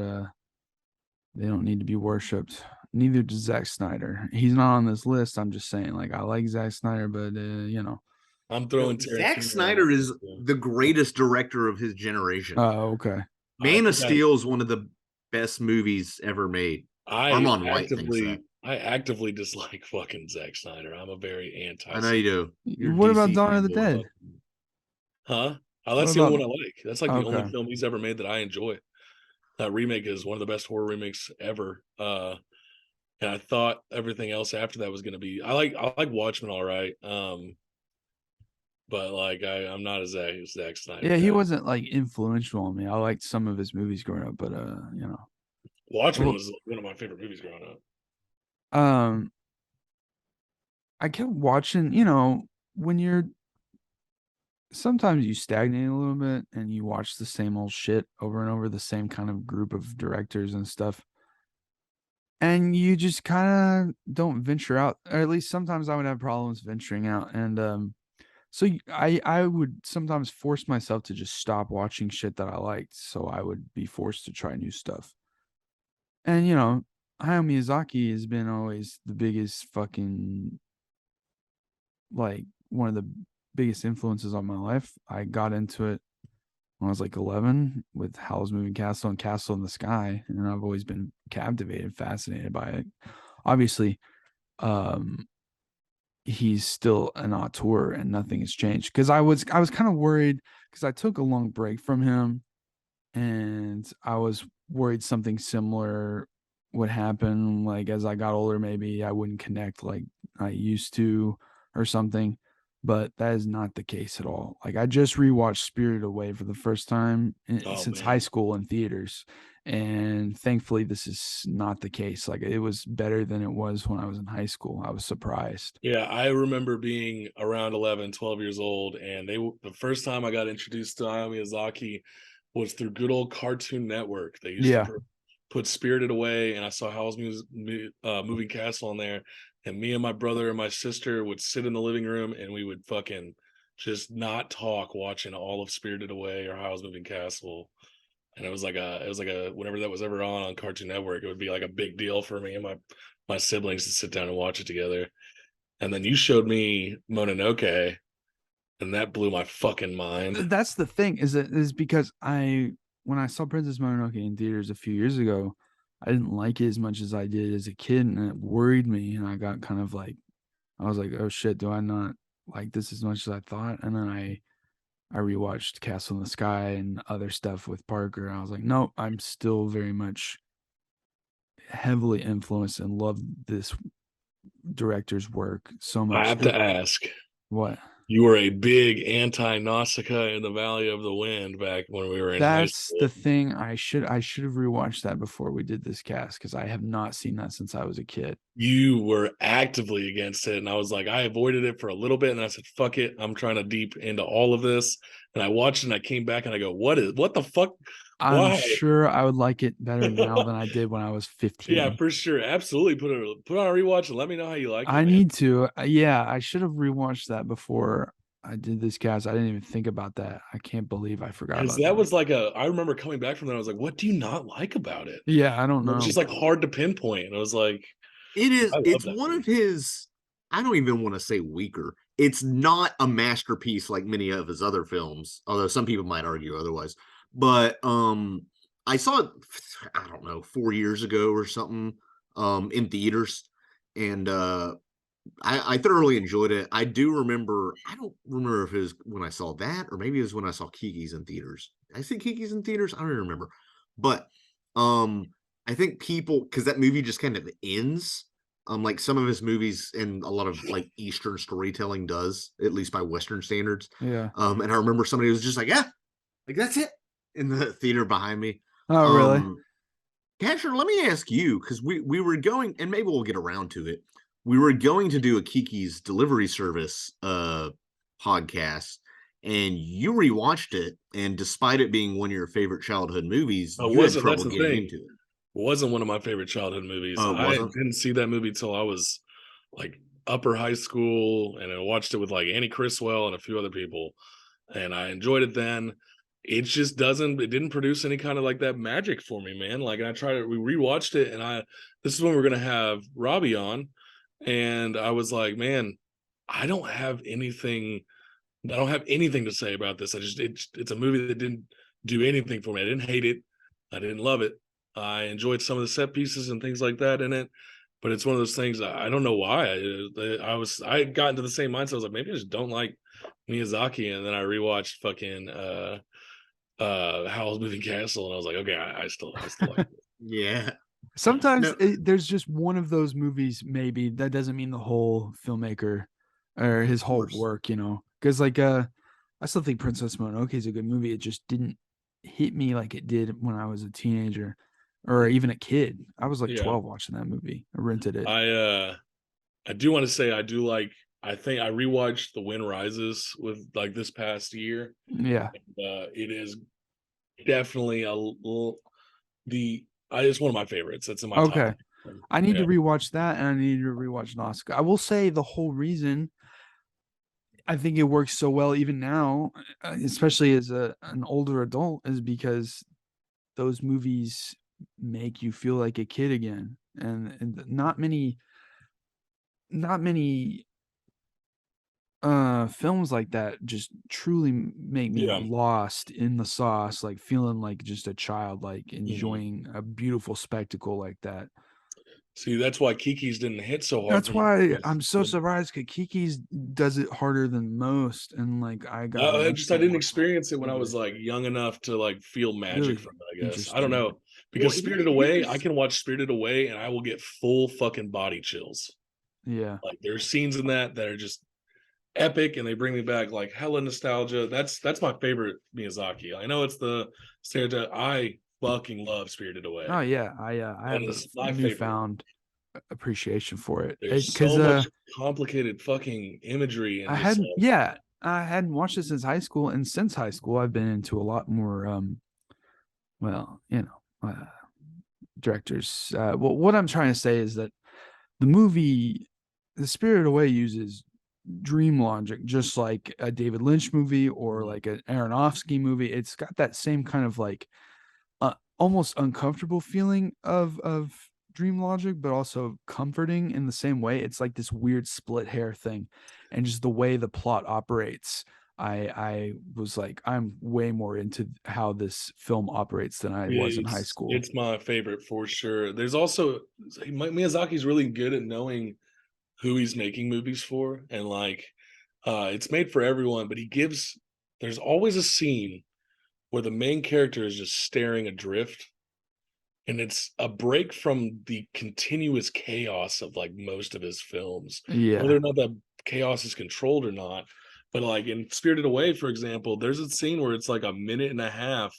they don't need to be worshipped. Neither does Zack Snyder. He's not on this list. I'm just saying, like, I like Zack Snyder, but you know. I'm throwing Zack Tarantino on Snyder that is list, too. the greatest director of his generation. Oh, okay. I Man of think Steel is one of the best movies ever made. Armand White thinks that. I actively dislike fucking Zack Snyder. I'm a very anti. I know you do. You're What about DC Dawn of the fanboy. Dead? Huh? Oh, What that's the only about one I like. That's like the only okay. film he's ever made that I enjoy. That remake is one of the best horror remakes ever. And I thought everything else after that was gonna be. I like Watchmen, all right. But like I'm not a Zack Snyder Yeah, he guy. wasn't like influential on me. I liked some of his movies growing up, but you know. Watchmen Well, was one of my favorite movies growing up. um I kept watching, you know, when you're sometimes you stagnate a little bit and you watch the same old shit over and over, the same kind of group of directors and stuff. And you just kind of don't venture out, or at least sometimes I would have problems venturing out. And so I would sometimes force myself to just stop watching shit that I liked, so I would be forced to try new stuff. And you know, Hayao Miyazaki has been always the biggest fucking like one of the biggest influences on my life. I got into it when I was like 11 with Howl's Moving Castle and Castle in the Sky, and I've always been captivated, fascinated by it. Obviously, um, he's still an auteur and nothing has changed. Because I was kind of worried because I took a long break from him and I was worried something similar would happen. Like as I got older, maybe I wouldn't connect like I used to or something. But that is not the case at all. Like I just rewatched Spirited Away for the first time Oh since high man. school in theaters, and thankfully this is not the case. Like it was better than it was when I was in high school. I was surprised. Yeah, I remember being around 11, 12 years old, and the first time I got introduced to Hayao Miyazaki was through good old Cartoon Network. They used to Yeah, put Spirited Away, and I saw Howl's Moving Castle on there, and me and my brother and my sister would sit in the living room, and we would fucking just not talk watching all of Spirited Away or Howl's Moving Castle. And it was like a whenever that was ever on Cartoon Network, it would be like a big deal for me and my siblings to sit down and watch it together. And then you showed me Mononoke, and that blew my fucking mind. that's the thing is because I when I saw Princess Mononoke in theaters a few years ago, I didn't like it as much as I did as a kid, and it worried me. And I got kind of like, I was like, oh shit, do I not like this as much as I thought? And then I rewatched Castle in the Sky and other stuff with Parker. And I was like, no, I'm still very much heavily influenced and love this director's work so I much. have to ask, What? you were a big anti-Nausicaa in the Valley of the Wind back when we were in high That's school. the thing. I should have rewatched that before we did this cast because I have not seen that since I was a kid. You were actively against it, and I was like, I avoided it for a little bit, and I said, fuck it, I'm trying to deep into all of this. And I watched it, and I came back, and I go, what the fuck? I'm Why? sure I would like it better now than I did when I was Yeah, 15. for sure. Absolutely. Put on a rewatch and let me know how you like it, I man. need to. Yeah, I should have rewatched that before I did this cast. I didn't even think about that. I can't believe I forgot Because about that that. was I remember coming back from that. I was like, what do you not like about it? Yeah, I don't And it was know. just like hard to pinpoint. And I was like, I love It's that one of movie. his, I don't even want to say weaker. It's not a masterpiece like many of his other films, although some people might argue otherwise. But I saw it, I don't know, 4 years ago or something, in theaters. And I thoroughly enjoyed it. I do remember, I don't remember if it was when I saw that or maybe it was when I saw Kiki's in theaters. Did I see Kiki's in theaters? I don't even remember. But um I think people, because that movie just kind of ends. Like some of his movies and a lot of like Eastern storytelling does, at least by Western standards. Yeah. And I remember somebody was just like, yeah, like that's it in the theater behind me. Oh, really? Um Casher, let me ask you, because we were going, and maybe we'll get around to it. We were going to do a Kiki's Delivery Service podcast, and you rewatched it, and despite it being one of your favorite childhood movies, It you had wasn't, that's trouble the getting thing. into it. Wasn't one of my favorite childhood movies. Oh, it I wasn't? didn't see that movie till I was like upper high school, and I watched it with like Annie Criswell and a few other people. And I enjoyed it then. It just it didn't produce any kind of like that magic for me, man. Like I tried it, we rewatched it, and this is when we're gonna have Robbie on, and I was like, man, I don't have anything, I don't have anything to say about this. It's a movie that didn't do anything for me. I didn't hate it, I didn't love it. I enjoyed some of the set pieces and things like that in it, but it's one of those things I don't know why. I got into the same mindset. I was like, maybe I just don't like Miyazaki, and then I rewatched fucking Howl's Moving Castle, and I was like, okay, I still like it. Yeah. Sometimes No, there's just one of those movies, maybe that doesn't mean the whole filmmaker or his of whole course. work, you know. Because like I still think Princess Mononoke is a good movie. It just didn't hit me like it did when I was a teenager or even a kid. I was like Yeah. 12 watching that movie. I rented it. I do want to say I do like. I think I rewatched The Wind Rises with like this past year. Yeah. It is definitely it's one of my favorites. It's in my top. Okay. I need Yeah. to rewatch that and I need to rewatch Nausicaa. I will say the whole reason I think it works so well even now, especially as an older adult, is because those movies make you feel like a kid again. And not many films like that just truly make me Yeah. lost in the sauce, like feeling like just a child, like Mhm. enjoying a beautiful spectacle like that. See, that's why Kiki's didn't hit so hard That's for me. why I'm so surprised because Kiki's does it harder than most, and like I gotta I eventually didn't watch more experience it when I was Spirited. like young enough to like feel magic Really from it, I guess. I don't interesting. know. Well, Because Spirited Away, I here's can watch Spirited Away and I will get full fucking body chills. Yeah. Like there's scenes in that are just epic and they bring me back like hella nostalgia. That's my favorite Miyazaki. I know it's the stereotype. I fucking love Spirited Oh Away. yeah, I That have a is my favorite. newfound appreciation for it There's because so much complicated fucking imagery and I just hadn't like yeah I hadn't watched it since high school, and since high school I've been into a lot more well, you know, directors. Well, what I'm trying to say is that the movie The Spirited Away uses dream logic just like a David Lynch movie or like an Aronofsky movie. It's got that same kind of like almost uncomfortable feeling of dream logic, but also comforting in the same way. It's like this weird split hair thing, and just the way the plot operates. I was like, I'm way more into how this film operates than I was in high school. it's my favorite for sure. There's also Miyazaki's really good at knowing who he's making movies for, and like it's made for everyone, but there's always a scene where the main character is just staring adrift, and it's a break from the continuous chaos of like most of his films, whether Yeah, or not that chaos is controlled or not. But like in Spirited Away, for example, there's a scene where it's like a minute and a half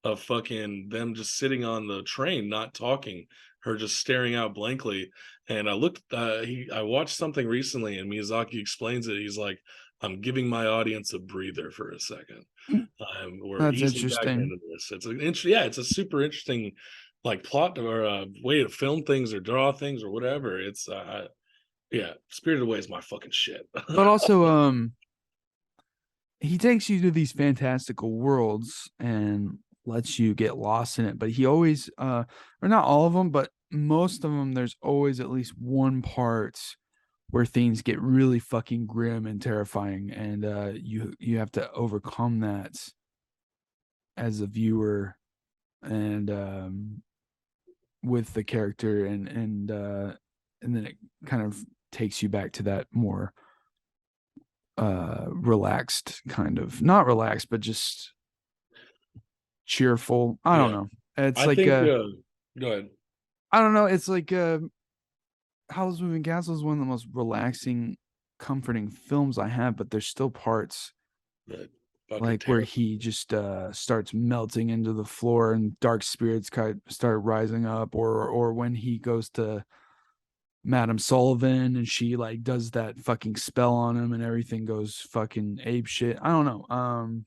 of fucking them just sitting on the train not talking, her just staring out blankly. And I watched something recently and Miyazaki explains it. He's like, I'm giving my audience a breather for a second. We're that's easing back interesting. into this. It's a super interesting like plot or a way to film things or draw things or whatever. It's yeah, Spirited Away is my fucking shit. But also, he takes you to these fantastical worlds and lets you get lost in it. But he always, or not all of them, but most of them, there's always at least one part where things get really fucking grim and terrifying, and you have to overcome that as a viewer, and with the character, and then it kind of takes you back to that more relaxed kind of, not relaxed but just cheerful. I don't Yeah, know. It's I like think. Go ahead. I don't know. It's like Howl's Moving Castle is one of the most relaxing, comforting films I have, but there's still parts But fucking like where terrible. he just starts melting into the floor and dark spirits kind of start rising up, or when he goes to Madame Sullivan and she like does that fucking spell on him and everything goes fucking ape shit. I don't know.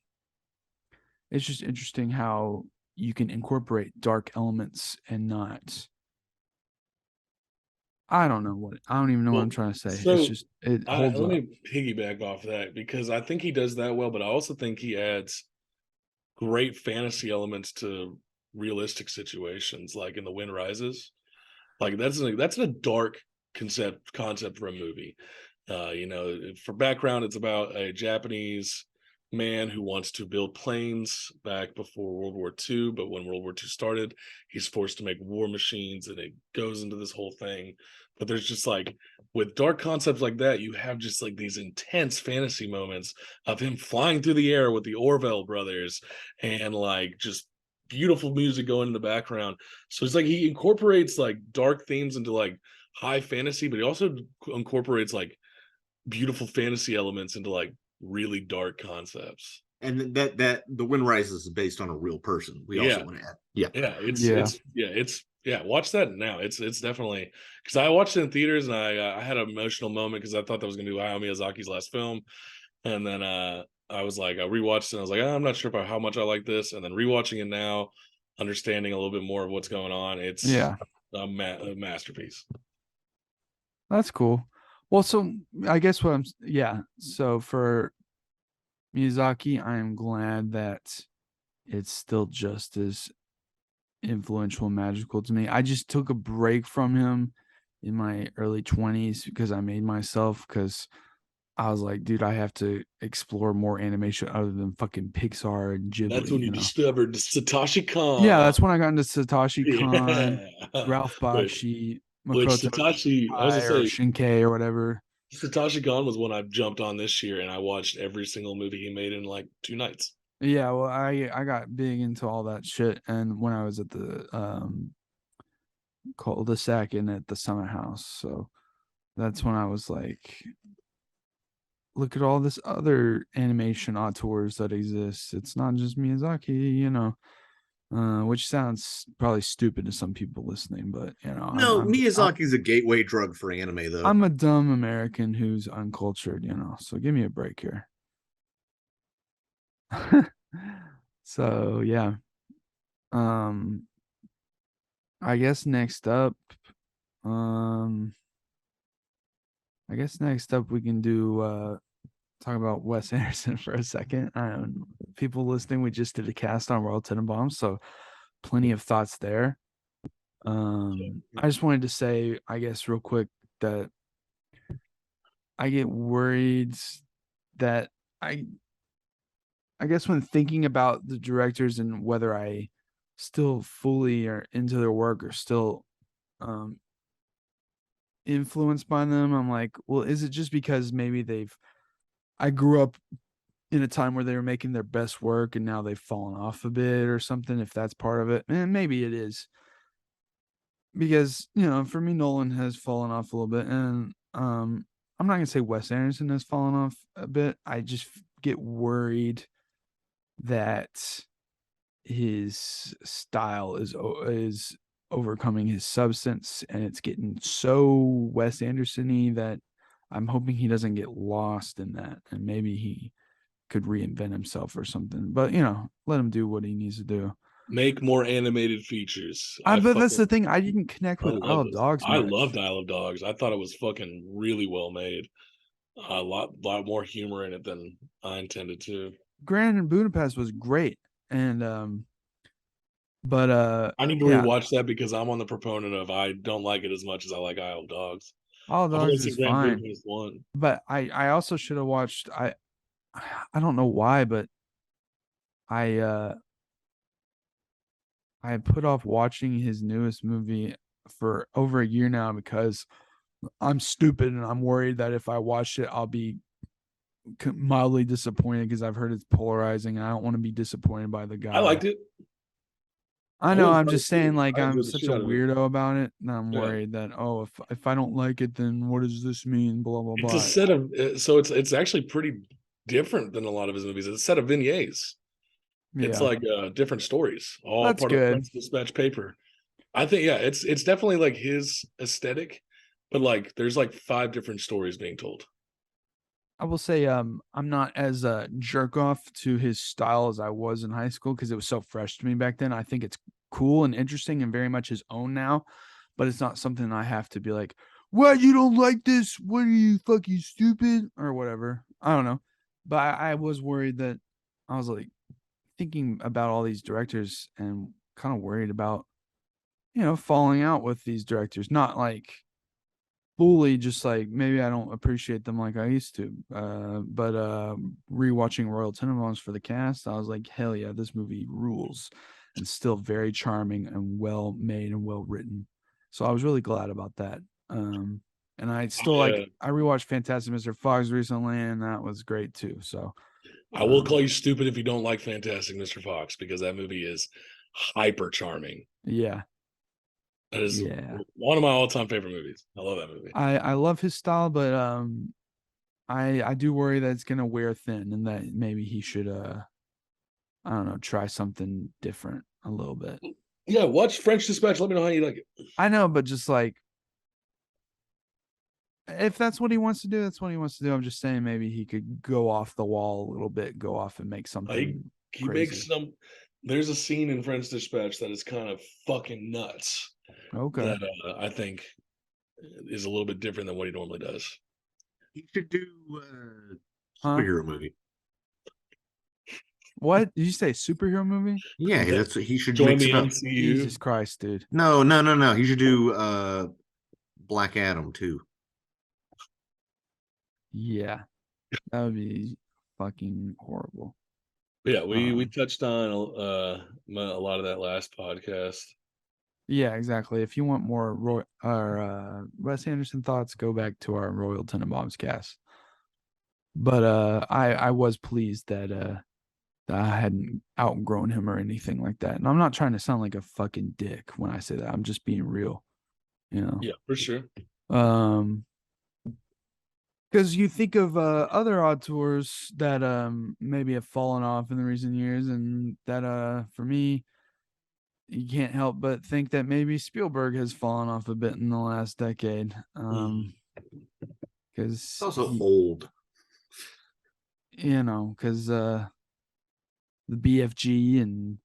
It's just interesting how you can incorporate dark elements and not. I don't know what I don't even know what I'm Well, trying to say. It's so just it I holds let up. me piggyback off that because I think he does that well, but I also think he adds great fantasy elements to realistic situations, like in The Wind Rises. Like that's a dark concept for a movie. For background, it's about a Japanese man who wants to build planes back before World War II, but when World War II started, he's forced to make war machines, and it goes into this whole thing. But there's just like, with dark concepts like that, you have just like these intense fantasy moments of him flying through the air with the Orville brothers, and like just beautiful music going in the background. So it's like he incorporates like dark themes into like high fantasy, but he also incorporates like beautiful fantasy elements into like really dark concepts. And that the Wind Rises is based on a real person. We also Yeah. want to add. Yeah. Yeah, Yeah. watch that now. It's definitely, because I watched it in theaters, and I had an emotional moment because I thought that was gonna be Hayao Miyazaki's last film. And then I was like, I rewatched it and I was like, I'm not sure about how much I like this. And then rewatching it now, understanding a little bit more of what's going on, it's Yeah. a masterpiece. That's cool. Well, so I guess so for Miyazaki, I am glad that it's still just as influential and magical to me. I just took a break from him in my early 20s because I made myself, because I was like, dude, I have to explore more animation other than fucking Pixar and That's Ghibli, when you you know. discovered Satoshi Yeah, Kon. that's when I got into Satoshi Kon, Yeah. Ralph which, Bakshi, which Makoto Satoshi, I was Shinkai gonna or say, Shinkei or whatever. Satoshi Kon was one I jumped on this year, and I watched every single movie he made in like 2 nights. Yeah, well, I got big into all that shit, and when I was at the cul-de-sac and at the summer house, so that's when I was like, look at all this other animation auteurs that exist. It's not just Miyazaki, you know. Which sounds probably stupid to some people listening, but you know, No, Miyazaki's a gateway drug for anime, though. I'm a dumb American who's uncultured, you know. So give me a break here. So yeah, um, I guess next up, um, we can do talk about Wes Anderson for a second. People listening, we just did a cast on Royal Tenenbaums, so plenty of thoughts there. I just wanted to say, I guess, real quick, that I get worried that I I guess when thinking about the directors and whether I still fully are into their work or still um influenced by them, I'm like, well, is it just because maybe I grew up in a time where they were making their best work and now they've fallen off a bit or something, if that's part of it. And maybe it is. Because, you know, for me, Nolan has fallen off a little bit, and I'm not gonna say Wes Anderson has fallen off a bit. I just get worried that his style is overcoming his substance, and it's getting so Wes Anderson-y that I'm hoping he doesn't get lost in that, and maybe he could reinvent himself or something. But you know, let him do what he needs to do. Make more animated features. But that's the thing. I didn't connect I with love Isle of this. Dogs I loved much. Isle of Dogs. I thought it was fucking really well made. A lot more humor in it than I intended to. Grand in Budapest was great, and but I need to yeah, rewatch that because I'm on the proponent of I don't like it as much as I like Isle of Dogs. Isle of I've only Dogs seen is Grand fine, Budapest one. but I also should have watched. I don't know why, but I uh I put off watching his newest movie for over a year now because I'm stupid and I'm worried that if I watch it, I'll be mildly disappointed because I've heard it's polarizing and I don't want to be disappointed by the I guy. liked it. I I know. wouldn't I'm try to just see saying, it. like, I I'm enjoyed the such shit a out of it. weirdo about it, and I'm Yeah. worried that, oh, if I don't like it, then what does this mean? Blah blah It's a blah. set of so it's actually pretty different than a lot of his movies. It's a set of vignettes. It's Yeah, like different stories, all that's part of good. Press Dispatch paper. I think yeah, it's definitely like his aesthetic, but like there's like 5 different stories being told. I will say, I'm not as jerk off to his style as I was in high school because it was so fresh to me back then. I think it's cool and interesting and very much his own now, but it's not something I have to be like, "What, you don't like this? What are you, fucking stupid?" or whatever. I don't know, but I was worried that I was like thinking about all these directors and kind of worried about, you know, falling out with these directors. Not like fully just like maybe I don't appreciate them like I used to. But rewatching Royal Tenenbaums for the cast, I was like, hell yeah, this movie rules, and still very charming and well made and well written. So I was really glad about that. And I still I rewatched Fantastic Mr. Fox recently, and that was great too. So I will call you stupid if you don't like Fantastic Mr. Fox, because that movie is hyper charming. Yeah. That is one of my all-time favorite movies. I love that movie. I love his style, but I do worry that it's gonna wear thin, and that maybe he should I don't know, try something different a little bit. Yeah, watch French Dispatch. Let me know how you like it. I know, but just like if that's what he wants to do, that's what he wants to do. I'm just saying maybe he could go off the wall a little bit, go off and make something. He makes some. There's a scene in French Dispatch that is kind of fucking nuts. Okay. That I think is a little bit different than what he normally does. He should do a superhero movie. What did you say? Superhero movie? Yeah, that's what he should join mix the it up. MCU. Jesus Christ, dude. No. He should do Black Adam too. Yeah, that would be fucking horrible. Yeah, we touched on a lot of that last podcast. Yeah, exactly. If you want more Wes Anderson thoughts, go back to our Royal Tenenbaums cast. But I was pleased that I hadn't outgrown him or anything like that. And I'm not trying to sound like a fucking dick when I say that. I'm just being real, you know. Yeah, for sure. Because you think of other auteurs that maybe have fallen off in the recent years, and that for me, you can't help but think that maybe Spielberg has fallen off a bit in the last decade. Because also old, you know, because the BFG and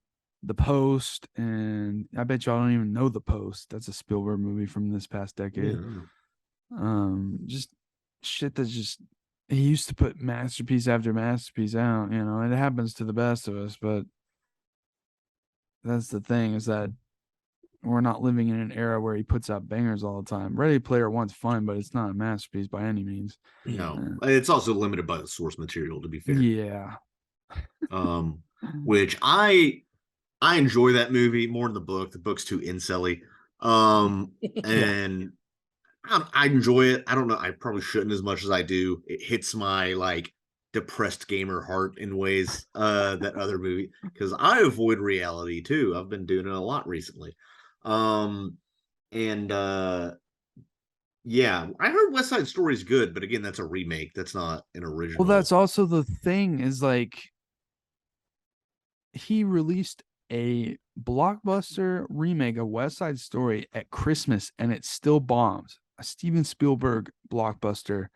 The Post, and I bet y'all don't even know The Post. That's a Spielberg movie from this past decade. Yeah. Just shit that's just, he used to put masterpiece after masterpiece out, you know. It happens to the best of us, but that's the thing, is that we're not living in an era where he puts out bangers all the time. Ready Player One's fun, but it's not a masterpiece by any means. No, it's also limited by the source material, to be fair. Yeah. Which I enjoy that movie more than the book. The book's too incelly. And I enjoy it. I don't know. I probably shouldn't as much as I do. It hits my like depressed gamer heart in ways that other movie, because I avoid reality too. I've been doing it a lot recently. Yeah, I heard West Side Story is good, but again, that's a remake. That's not an original. Well, that's also the thing, is like he released a blockbuster remake of West Side Story at Christmas, and it still bombs. A Steven Spielberg blockbuster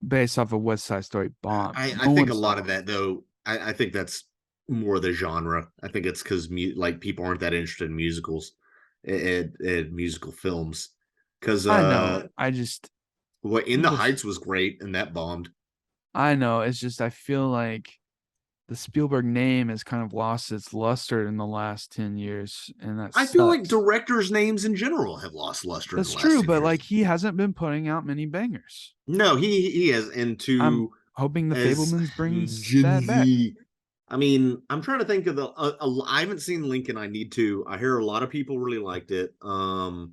based off of West Side Story bombs. I think a lot of that, though, I think that's more the genre. I think it's because like people aren't that interested in musicals and musical films. Because I know, I just In the Heights was great, and that bombed. I know. It's just I feel like the Spielberg name has kind of lost its luster in the last 10 years. And I feel like directors' names in general have lost luster. That's true, but like he hasn't been putting out many bangers. No, he has. And I'm hoping the Fabelmans brings that back. I mean, I'm trying to think of I haven't seen Lincoln. I need to. I hear a lot of people really liked it. War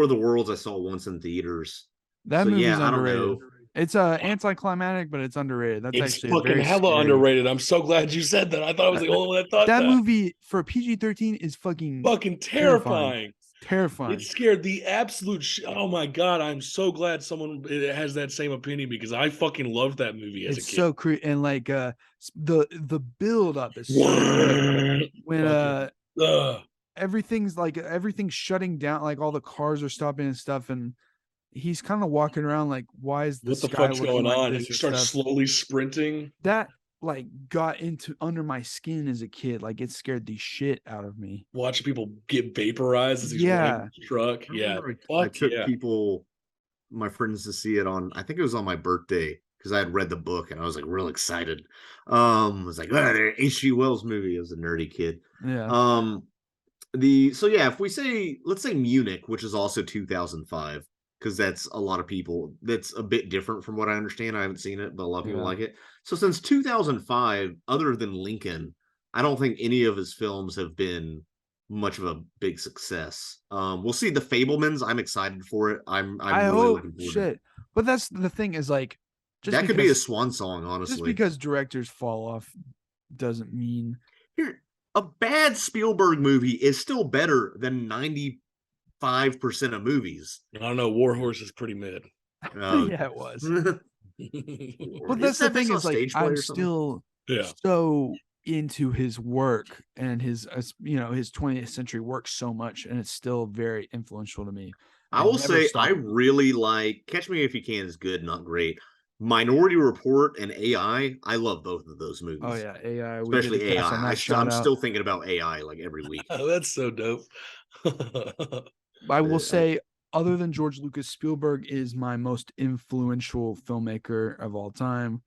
of the Worlds I saw once in theaters. That movie's underrated. I don't know. It's anticlimactic, but it's underrated. That's actually fucking hella underrated. I'm so glad you said that. I thought I was the only one that thought that. That movie for PG-13 is fucking terrifying. Terrifying. It scared the absolute oh my god! I'm so glad someone has that same opinion, because I fucking loved that movie as a kid. It's so creepy, and like the build up is so good. When everything's shutting down, like all the cars are stopping and stuff, and he's kind of walking around like, why is the sky fuck's going like on? This, and he starts slowly sprinting. That like got into under my skin as a kid. Like it scared the shit out of me. Watching people get vaporized as he's running the truck. I took people, my friends, to see it on, I think it was on my birthday, because I had read the book and I was like real excited. I was like, they're H.G. Wells movie. I was a nerdy kid. Yeah. If we say, let's say Munich, which is also 2005, because that's a lot of people, that's a bit different from what I understand. I haven't seen it, but a lot of people like it. So since 2005, other than Lincoln, I don't think any of his films have been much of a big success. We'll see The Fablemans. I'm excited for it. I'm really looking forward to it. But that's the thing is like, that could be a swan song, honestly. Just because directors fall off doesn't mean a bad Spielberg movie is still better than 95% of movies. I don't know. War Horse is pretty mid. Yeah, it was. But that's the thing is like, I'm still so into his work and his his 20th century work so much, and it's still very influential to me. I will say I really like Catch Me If You Can is good, not great. Minority Report and AI, I love both of those movies. Oh yeah, AI, especially AI. I'm still thinking about AI like every week. Oh, that's so dope. I will say, other than George Lucas, Spielberg is my most influential filmmaker of all time,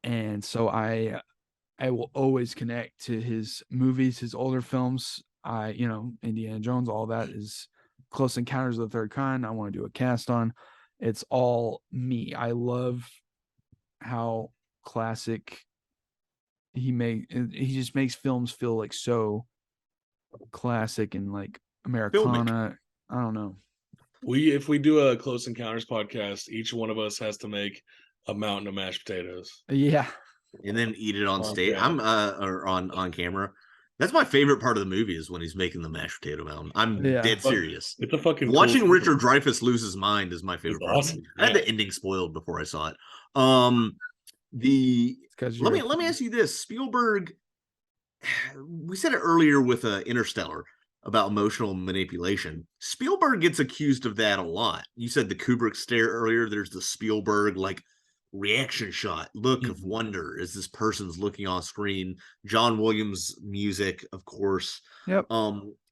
and so I will always connect to his movies, his older films. Indiana Jones, all that is Close Encounters of the Third Kind. I want to do a cast on. It's all me. I love how classic he just makes films feel like so classic and like Americana. I don't know. If we do a Close Encounters podcast, each one of us has to make a mountain of mashed potatoes. Yeah. And then eat it on stage. Or on camera. That's my favorite part of the movie is when he's making the mashed potato mountain. I'm dead serious. It's a fucking watching Richard Dreyfuss lose his mind is my favorite part. Awesome. I had the ending spoiled before I saw it. Let me ask you this: Spielberg. We said it earlier with Interstellar about emotional manipulation. Spielberg gets accused of that a lot. You said the Kubrick stare earlier. There's the Spielberg reaction shot, look of wonder as this person's looking on screen. John Williams music, of course. Yep.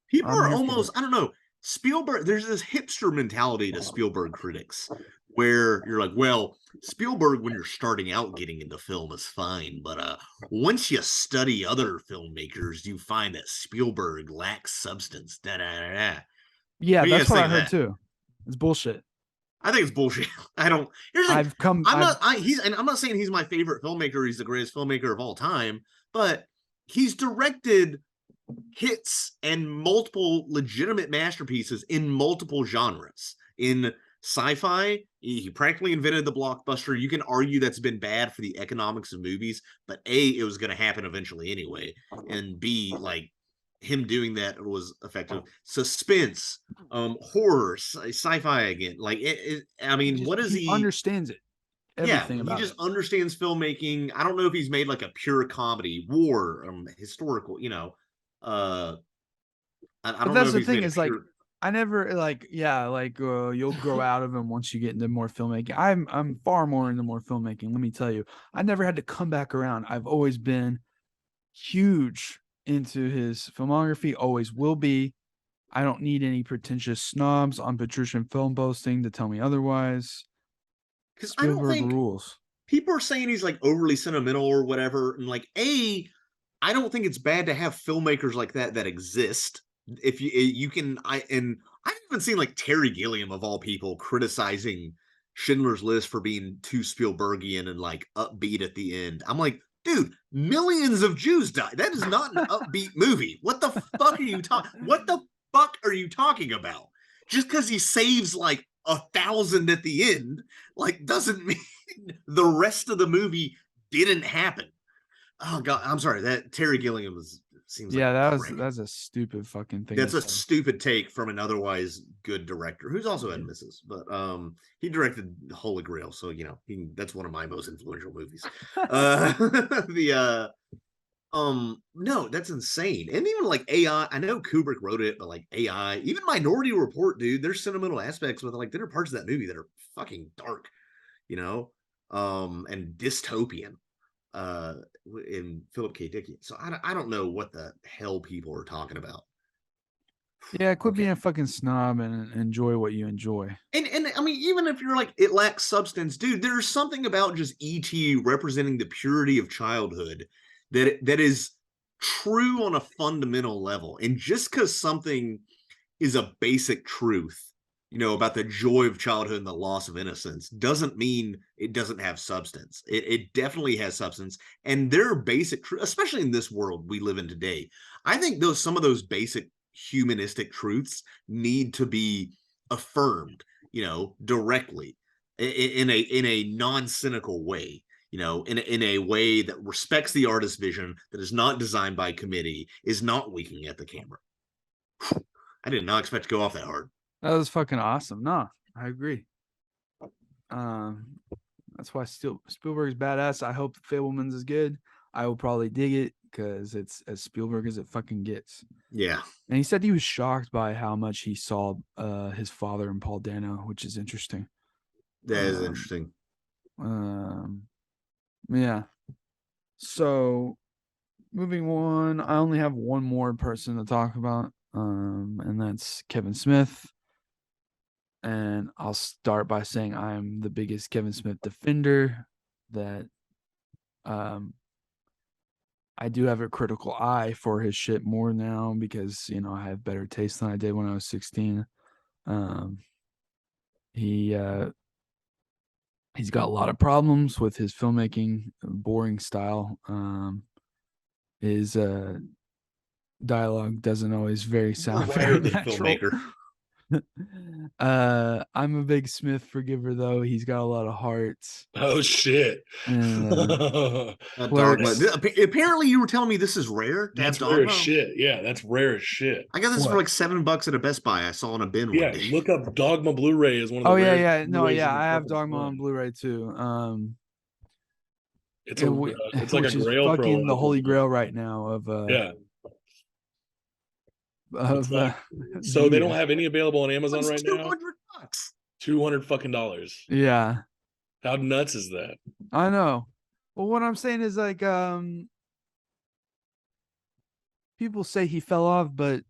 People are almost, I don't know, Spielberg, there's this hipster mentality to Spielberg critics where you're like, well, Spielberg, when you're starting out getting into film is fine, but once you study other filmmakers, you find that Spielberg lacks substance. Yeah, that's what I heard too. It's bullshit. I think it's bullshit. I don't. I'm not saying he's my favorite filmmaker. He's the greatest filmmaker of all time, but he's directed hits and multiple legitimate masterpieces in multiple genres. In sci-fi, he practically invented the blockbuster. You can argue that's been bad for the economics of movies, but A, it was going to happen eventually anyway, and B, him doing that was effective. Suspense, horror, sci-fi again. What is he? He understands it. Everything he just understands filmmaking. I don't know if he's made a pure comedy, war, historical. I don't know. That's the thing is I never you'll grow out of him once you get into more filmmaking. I'm far more into more filmmaking. Let me tell you, I never had to come back around. I've always been huge into his filmography, always will be. I don't need any pretentious snobs on patrician film boasting to tell me otherwise. Because I don't think rules. People are saying he's overly sentimental or whatever, and I don't think it's bad to have filmmakers like that exist. If you can, I've even seen Terry Gilliam of all people criticizing Schindler's List for being too Spielbergian and upbeat at the end. I'm like, dude, millions of Jews died. That is not an upbeat movie. What the fuck are you talking? What the fuck are you talking about? Just because he saves 1,000 at the end, doesn't mean the rest of the movie didn't happen. Oh god, I'm sorry. That Terry Gilliam seems that's a stupid fucking thing. That's a stupid take from an otherwise good director who's also had misses, but he directed Holy Grail, so that's one of my most influential movies. No, that's insane. And even AI, I know Kubrick wrote it, but AI, even Minority Report, dude, there's sentimental aspects with there are parts of that movie that are fucking dark, and dystopian. In Philip K. Dick. So I don't know what the hell people are talking about. Yeah, quit being a fucking snob and enjoy what you enjoy. And even if you're it lacks substance, dude, there's something about just E.T. representing the purity of childhood that is true on a fundamental level. And just because something is a basic truth, about the joy of childhood and the loss of innocence, doesn't mean it doesn't have substance. It definitely has substance. And there are basic, especially in this world we live in today. I think some of those basic humanistic truths need to be affirmed, directly in a non-cynical way. In a way that respects the artist's vision, that is not designed by committee, is not winking at the camera. I did not expect to go off that hard. That was fucking awesome. No, I agree. That's why Spielberg's badass. I hope Fabelman's is good. I will probably dig it because it's as Spielberg as it fucking gets. Yeah. And he said he was shocked by how much he saw his father in Paul Dano, which is interesting. That is interesting. Yeah. So moving on, I only have one more person to talk about, and that's Kevin Smith. And I'll start by saying I'm the biggest Kevin Smith defender. That I do have a critical eye for his shit more now because, I have better taste than I did when I was 16. He's got a lot of problems with his filmmaking, boring style. His dialogue doesn't always sound very natural. I'm a big Smith forgiver though. He's got a lot of hearts. Oh shit. And, apparently you were telling me this is rare. That's rare as shit. Yeah, that's rare as shit. I got this for like $7 at a Best Buy. I saw on a bin one day. Look up Dogma Blu-ray is one of the I have Dogma on Blu-ray too. It's like a grail fucking the holy grail right now of so they don't have any available on Amazon right now. $200. $200 fucking dollars. Yeah. How nuts is that? I know. Well, what I'm saying is like people say he fell off, but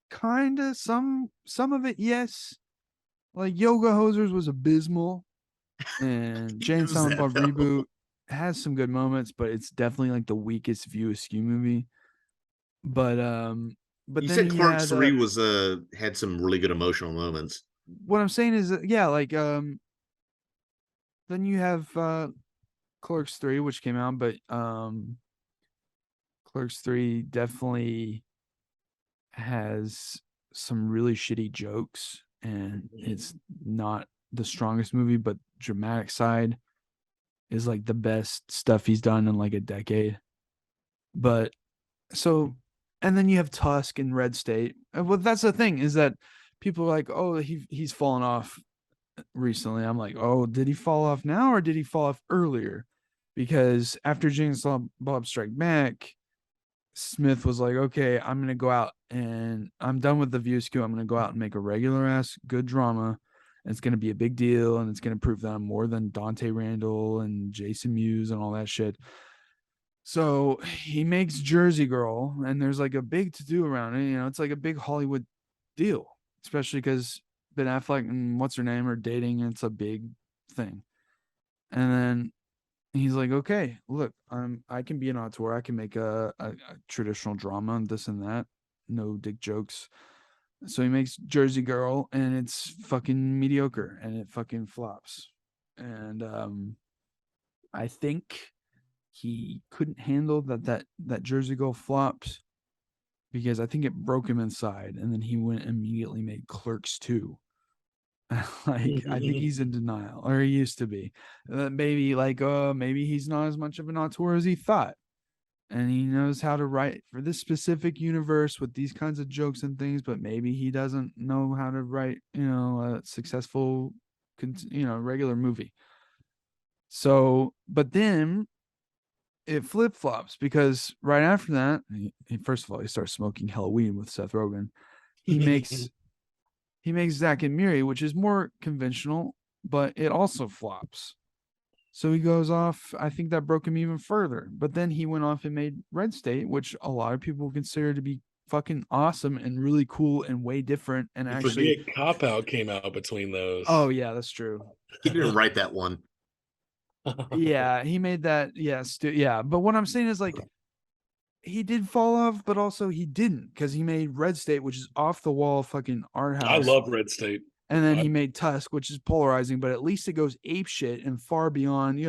kinda some of it, yes. Like Yoga Hosers was abysmal, and Jay and Silent Bob Reboot has some good moments, but it's definitely like the weakest View Askew movie. But you said Clerks 3 was had some really good emotional moments. What I'm saying is then you have Clerks 3, which came out, but Clerks 3 definitely has some really shitty jokes, and it's not the strongest movie, but dramatic side is like the best stuff he's done in like a decade. But so, and then you have Tusk and Red State. Well, that's the thing, is that people are like, oh, he's fallen off recently. I'm like, oh, did he fall off now or did he fall off earlier? Because after Jay and Silent Bob Strike Back, Smith was like, okay, I'm gonna go out and I'm done with the View Askew. I'm gonna go out and make a regular ass good drama. And it's gonna be a big deal, and it's gonna prove that I'm more than Dante Randall and Jason Mewes and all that shit. So he makes Jersey Girl, and there's like a big to do around it. It's like a big Hollywood deal, especially because Ben Affleck and what's her name are dating, and it's a big thing. And then he's like, okay, look, I can be an auteur. I can make a traditional drama and this and that. No dick jokes. So he makes Jersey Girl, and it's fucking mediocre, and it fucking flops. And I think he couldn't handle that Jersey Girl flopped, because I think it broke him inside, and then he went immediately made Clerks 2. Like, I think he's in denial, or he used to be. Maybe he's not as much of an auteur as he thought, and he knows how to write for this specific universe with these kinds of jokes and things, but maybe he doesn't know how to write, a successful, regular movie. So, but then it flip-flops, because right after that, first of all, he starts smoking Halloween with Seth Rogen. He makes Zack and Miri, which is more conventional, but it also flops. So he goes off. I think that broke him even further. But then he went off and made Red State, which a lot of people consider to be fucking awesome and really cool and way different. And actually, Cop Out came out between those. Oh yeah, that's true. He didn't write that one. Yeah, he made that. Yeah, But what I'm saying is, like, he did fall off, but also he didn't, because he made Red State, which is off the wall fucking art I house. love Red State. And then he made Tusk, which is polarizing, but at least it goes ape shit and far beyond,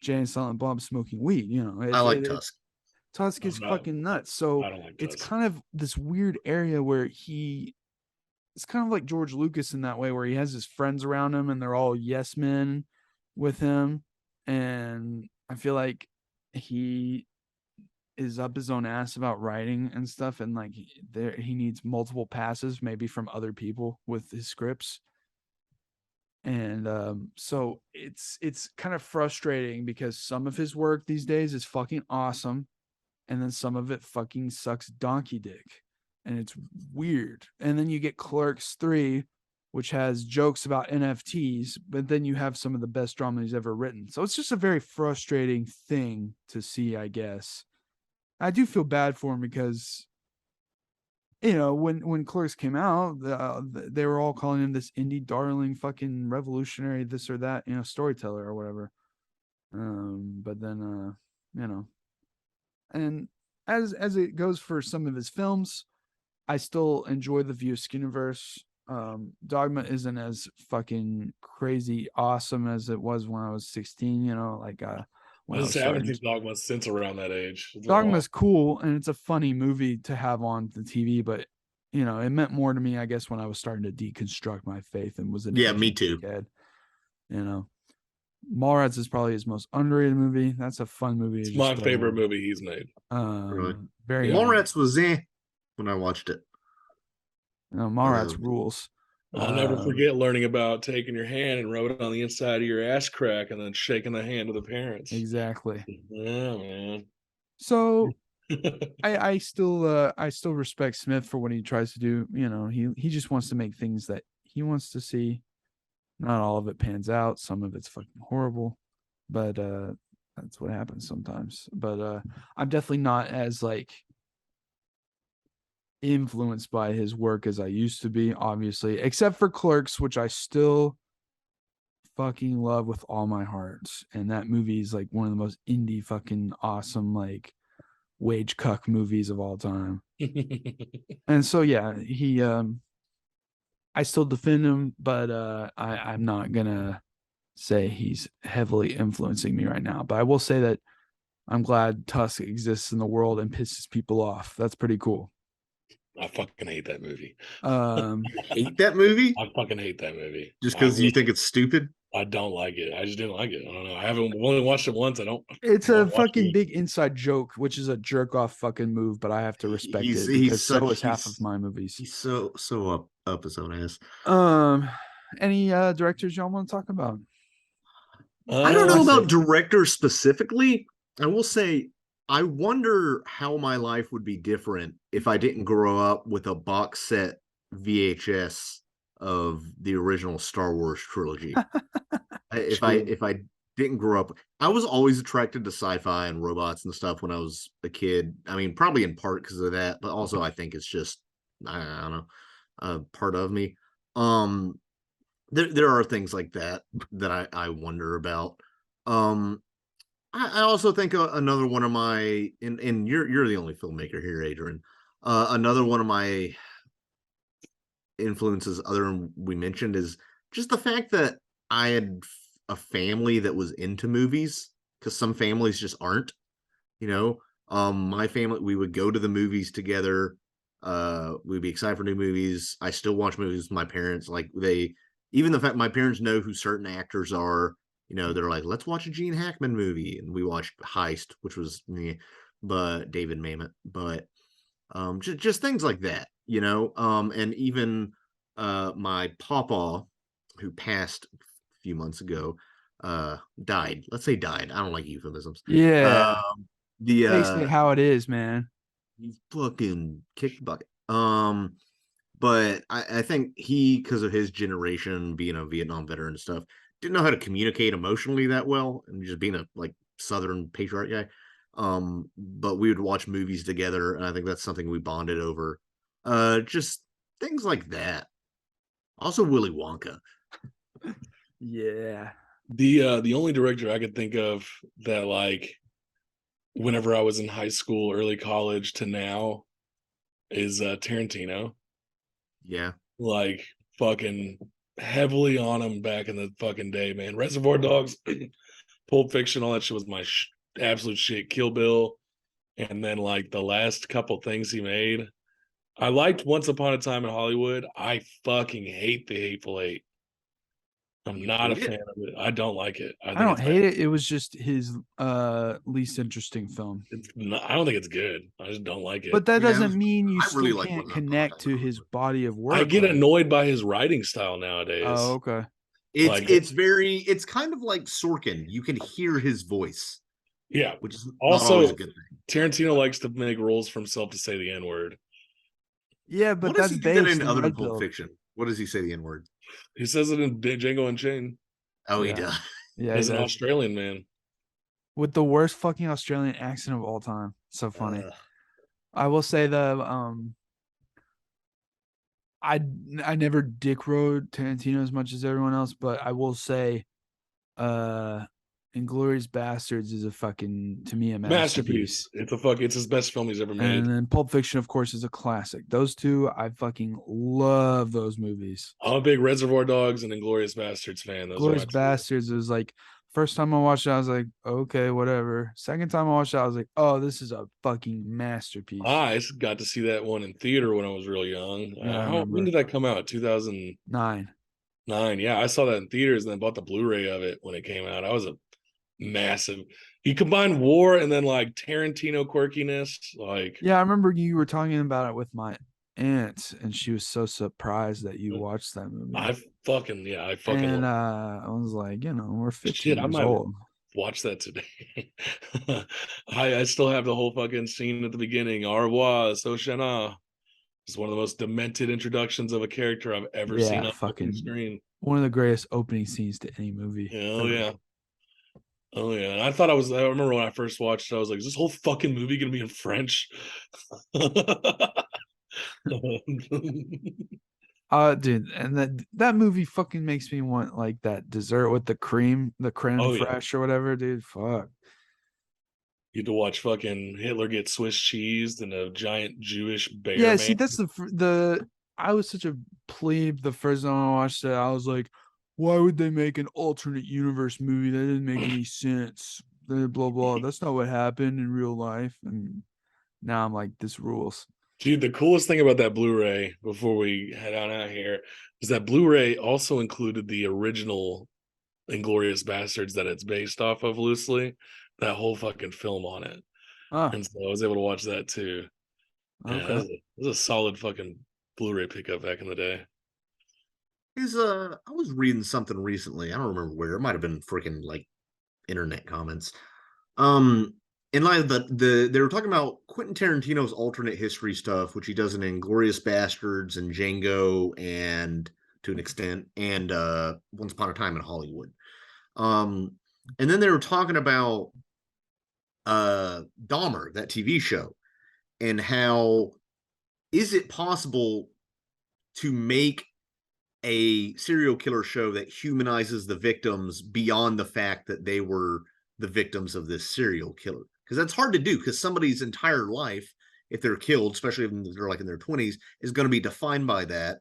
Jay and Silent Bob smoking weed. I like Tusk. Tusk is fucking nuts. So I don't like it's Tusk. kind of this weird area where it's kind of like George Lucas in that way, where he has his friends around him and they're all yes men with him. And I feel like he is up his own ass about writing and stuff, and like he needs multiple passes maybe from other people with his scripts. And so it's kind of frustrating because some of his work these days is fucking awesome, and then some of it fucking sucks donkey dick, and it's weird. And then you get Clerks 3, which has jokes about NFTs, but then you have some of the best drama he's ever written. So it's just a very frustrating thing to see, I guess. I do feel bad for him because, when Clerks came out, they were all calling him this indie darling, fucking revolutionary, this or that, storyteller or whatever. But then, and as it goes for some of his films, I still enjoy the View Skinniverse. Dogma isn't as fucking crazy awesome as it was when I was 16. When I was I haven't starting. seen Dogma since around that age. Dogma's cool and it's a funny movie to have on the TV, but it meant more to me, I guess, when I was starting to deconstruct my faith and was an me too. kid. Mallrats is probably his most underrated movie. That's a fun movie. It's my favorite movie he's made. Really? Very Mallrats was when I watched it. Mallrats rules. I'll never forget learning about taking your hand and rubbing it on the inside of your ass crack and then shaking the hand of the parents. Exactly. Yeah, man. So I still respect Smith for what he tries to do. He just wants to make things that he wants to see. Not all of it pans out. Some of it's fucking horrible, but that's what happens sometimes. But I'm definitely not as influenced by his work as I used to be, obviously, except for Clerks, which I still fucking love with all my heart. And that movie is like one of the most indie fucking awesome wage cuck movies of all time. And so yeah, I still defend him, but I'm not gonna say he's heavily influencing me right now. But I will say that I'm glad Tusk exists in the world and pisses people off. That's pretty cool. I fucking hate that movie. Hate that movie? I fucking hate that movie. Just because you think it's stupid? I don't like it. I just didn't like it. I don't know. I haven't only watched it once. It's a fucking big inside joke, which is a jerk off fucking move, but I have to respect it because so is half of my movies. He's so up his own ass. Any directors y'all want to talk about? I don't know about directors specifically. I will say I wonder how my life would be different if I didn't grow up with a box set VHS of the original Star Wars trilogy. If I didn't grow up, I was always attracted to sci-fi and robots and stuff when I was a kid. I mean, probably in part because of that, but also I think it's just I don't know, part of me. There are things like that I wonder about. I also think another one of my and you're the only filmmaker here, Adrian. Another one of my influences, other than we mentioned, is just the fact that I had a family that was into movies, because some families just aren't. My family, we would go to the movies together. We'd be excited for new movies. I still watch movies with my parents. Even the fact my parents know who certain actors are. They're like, let's watch a Gene Hackman movie, and we watched Heist, which was me, but David Mamet. But just things like that, and even my papa, who passed a few months ago, died. Let's say died. I don't like euphemisms. Yeah, face it how it is, man. He fucking kicked the bucket. But I think he, because of his generation, being a Vietnam veteran and stuff, didn't know how to communicate emotionally that well, and just being a Southern patriot guy. But we would watch movies together, and I think that's something we bonded over. Just things like that. Also, Willy Wonka. Yeah. The only director I could think of that whenever I was in high school, early college to now is Tarantino. Yeah. Like fucking heavily on him back in the fucking day, man. Reservoir Dogs, Pulp Fiction, all that shit was my absolute shit. Kill Bill, and then like the last couple things he made, I liked Once Upon a Time in Hollywood. I fucking hate The Hateful Eight. I'm You not a hate fan it? of it. I don't like it. I I think don't it's bad. hate it. It was just his least interesting film. I don't think it's good. I just don't like it. But that Yeah, doesn't mean you I really still like can't Once Upon a connect Time in to his Hollywood. body of I work. get Like, annoyed by his writing style oh, nowadays. okay. Like It's kind of like Sorkin. You can hear his voice, yeah. which is not always a Also, good thing. Tarantino likes to make roles for himself to say the N word. Yeah, but What does that's he do that based in in other than Red Pulp Pill. Fiction? What does he say the N word? He says it in Django Unchained. Oh, he Yeah. does. Yeah, He's he an does. Australian man. With the worst fucking Australian accent of all time. So funny. I will say I I never dick rode Tarantino as much as everyone else, but I will say Inglorious Bastards is a fucking, to me, a Masterpiece. masterpiece. It's his best film he's ever made. And then Pulp Fiction, of course, is a classic. Those two, I fucking love those movies. I'm a big Reservoir Dogs and Inglorious Bastards fan. Those are Glorious my two. Bastards was like, first time I watched it, I was like, okay, whatever. Second time I watched it, I was like, oh, this is a fucking masterpiece. I got to see that one in theater when I was real young. Yeah, I When remember. did that come out? 2009. 9. Yeah, I saw that in theaters and then bought the Blu-ray of it when it came out. I was a massive. He combined war and then like Tarantino quirkiness. Like, Yeah, I remember you were talking about it with my aunt, and she was so surprised that you watched that movie. I fucking And love I was like, we're 15 shit. I years might old. watch that today. I still have the whole fucking scene at the beginning. Au revoir, Soshana. It's one of the most demented introductions of a character I've ever seen Yeah, on fucking fucking screen. one of the greatest opening scenes to any movie. Oh yeah. Oh yeah. And I remember when I first watched it, I was like, is this whole fucking movie gonna be in French? Dude, and that movie fucking makes me want like that dessert with the creme Oh yeah. fraiche or whatever, dude. Fuck. You had to watch fucking Hitler get Swiss cheesed and a giant Jewish bear Yeah, see, man. that's the I was such a plebe the first time I watched it. I was like, why would they make an alternate universe movie? That didn't make any sense. Blah blah blah. That's not what happened in real life. And now I'm like, this rules. Dude, the coolest thing about that Blu-ray before we head on out here is that Blu-ray also included the original Inglorious Bastards that it's based off of loosely, that whole fucking film on it. Oh, And so I was able to watch that too. Yeah, okay. that was a solid fucking Blu-ray pickup back in the day. I was reading something recently. I don't remember where. It might have been freaking like internet comments. In light of they were talking about Quentin Tarantino's alternate history stuff, which he does in Inglorious Bastards and Django, and to an extent, and Once Upon a Time in Hollywood. And then they were talking about Dahmer, that TV show, and how is it possible to make a serial killer show that humanizes the victims beyond the fact that they were the victims of this serial killer? Because that's hard to do, because somebody's entire life, if they're killed, especially if they're like in their 20s, is going to be defined by that,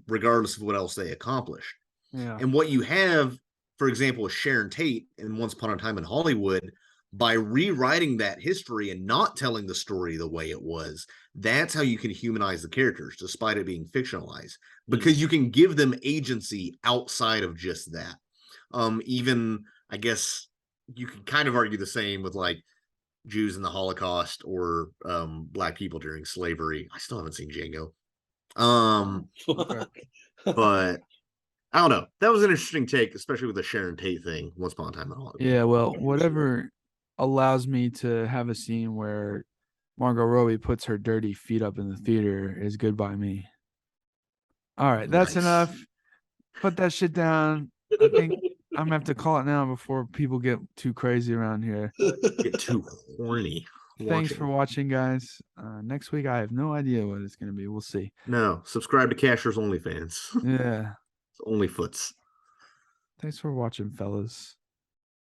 regardless of what else they accomplished. Yeah. And what you have, for example, with Sharon Tate in Once Upon a Time in Hollywood, by rewriting that history and not telling the story the way it was, that's how you can humanize the characters, despite it being fictionalized, because you can give them agency outside of just that. Even, I guess, you could kind of argue the same with like Jews in the Holocaust or Black people during slavery. I still haven't seen Django. Okay. But I don't know. That was an interesting take, especially with the Sharon Tate thing. Once Upon a Time in Hollywood. Yeah, well, whatever allows me to have a scene where Margot Robbie puts her dirty feet up in the theater is good by me. All right, that's Nice. enough. Put that shit down. I think I'm gonna have to call it now before people get too crazy around here. Get too horny. Thanks for watching, guys. Next week, I have no idea what it's gonna be. We'll see. No, subscribe to Casher's OnlyFans. Yeah. It's OnlyFoots. Thanks for watching, fellas.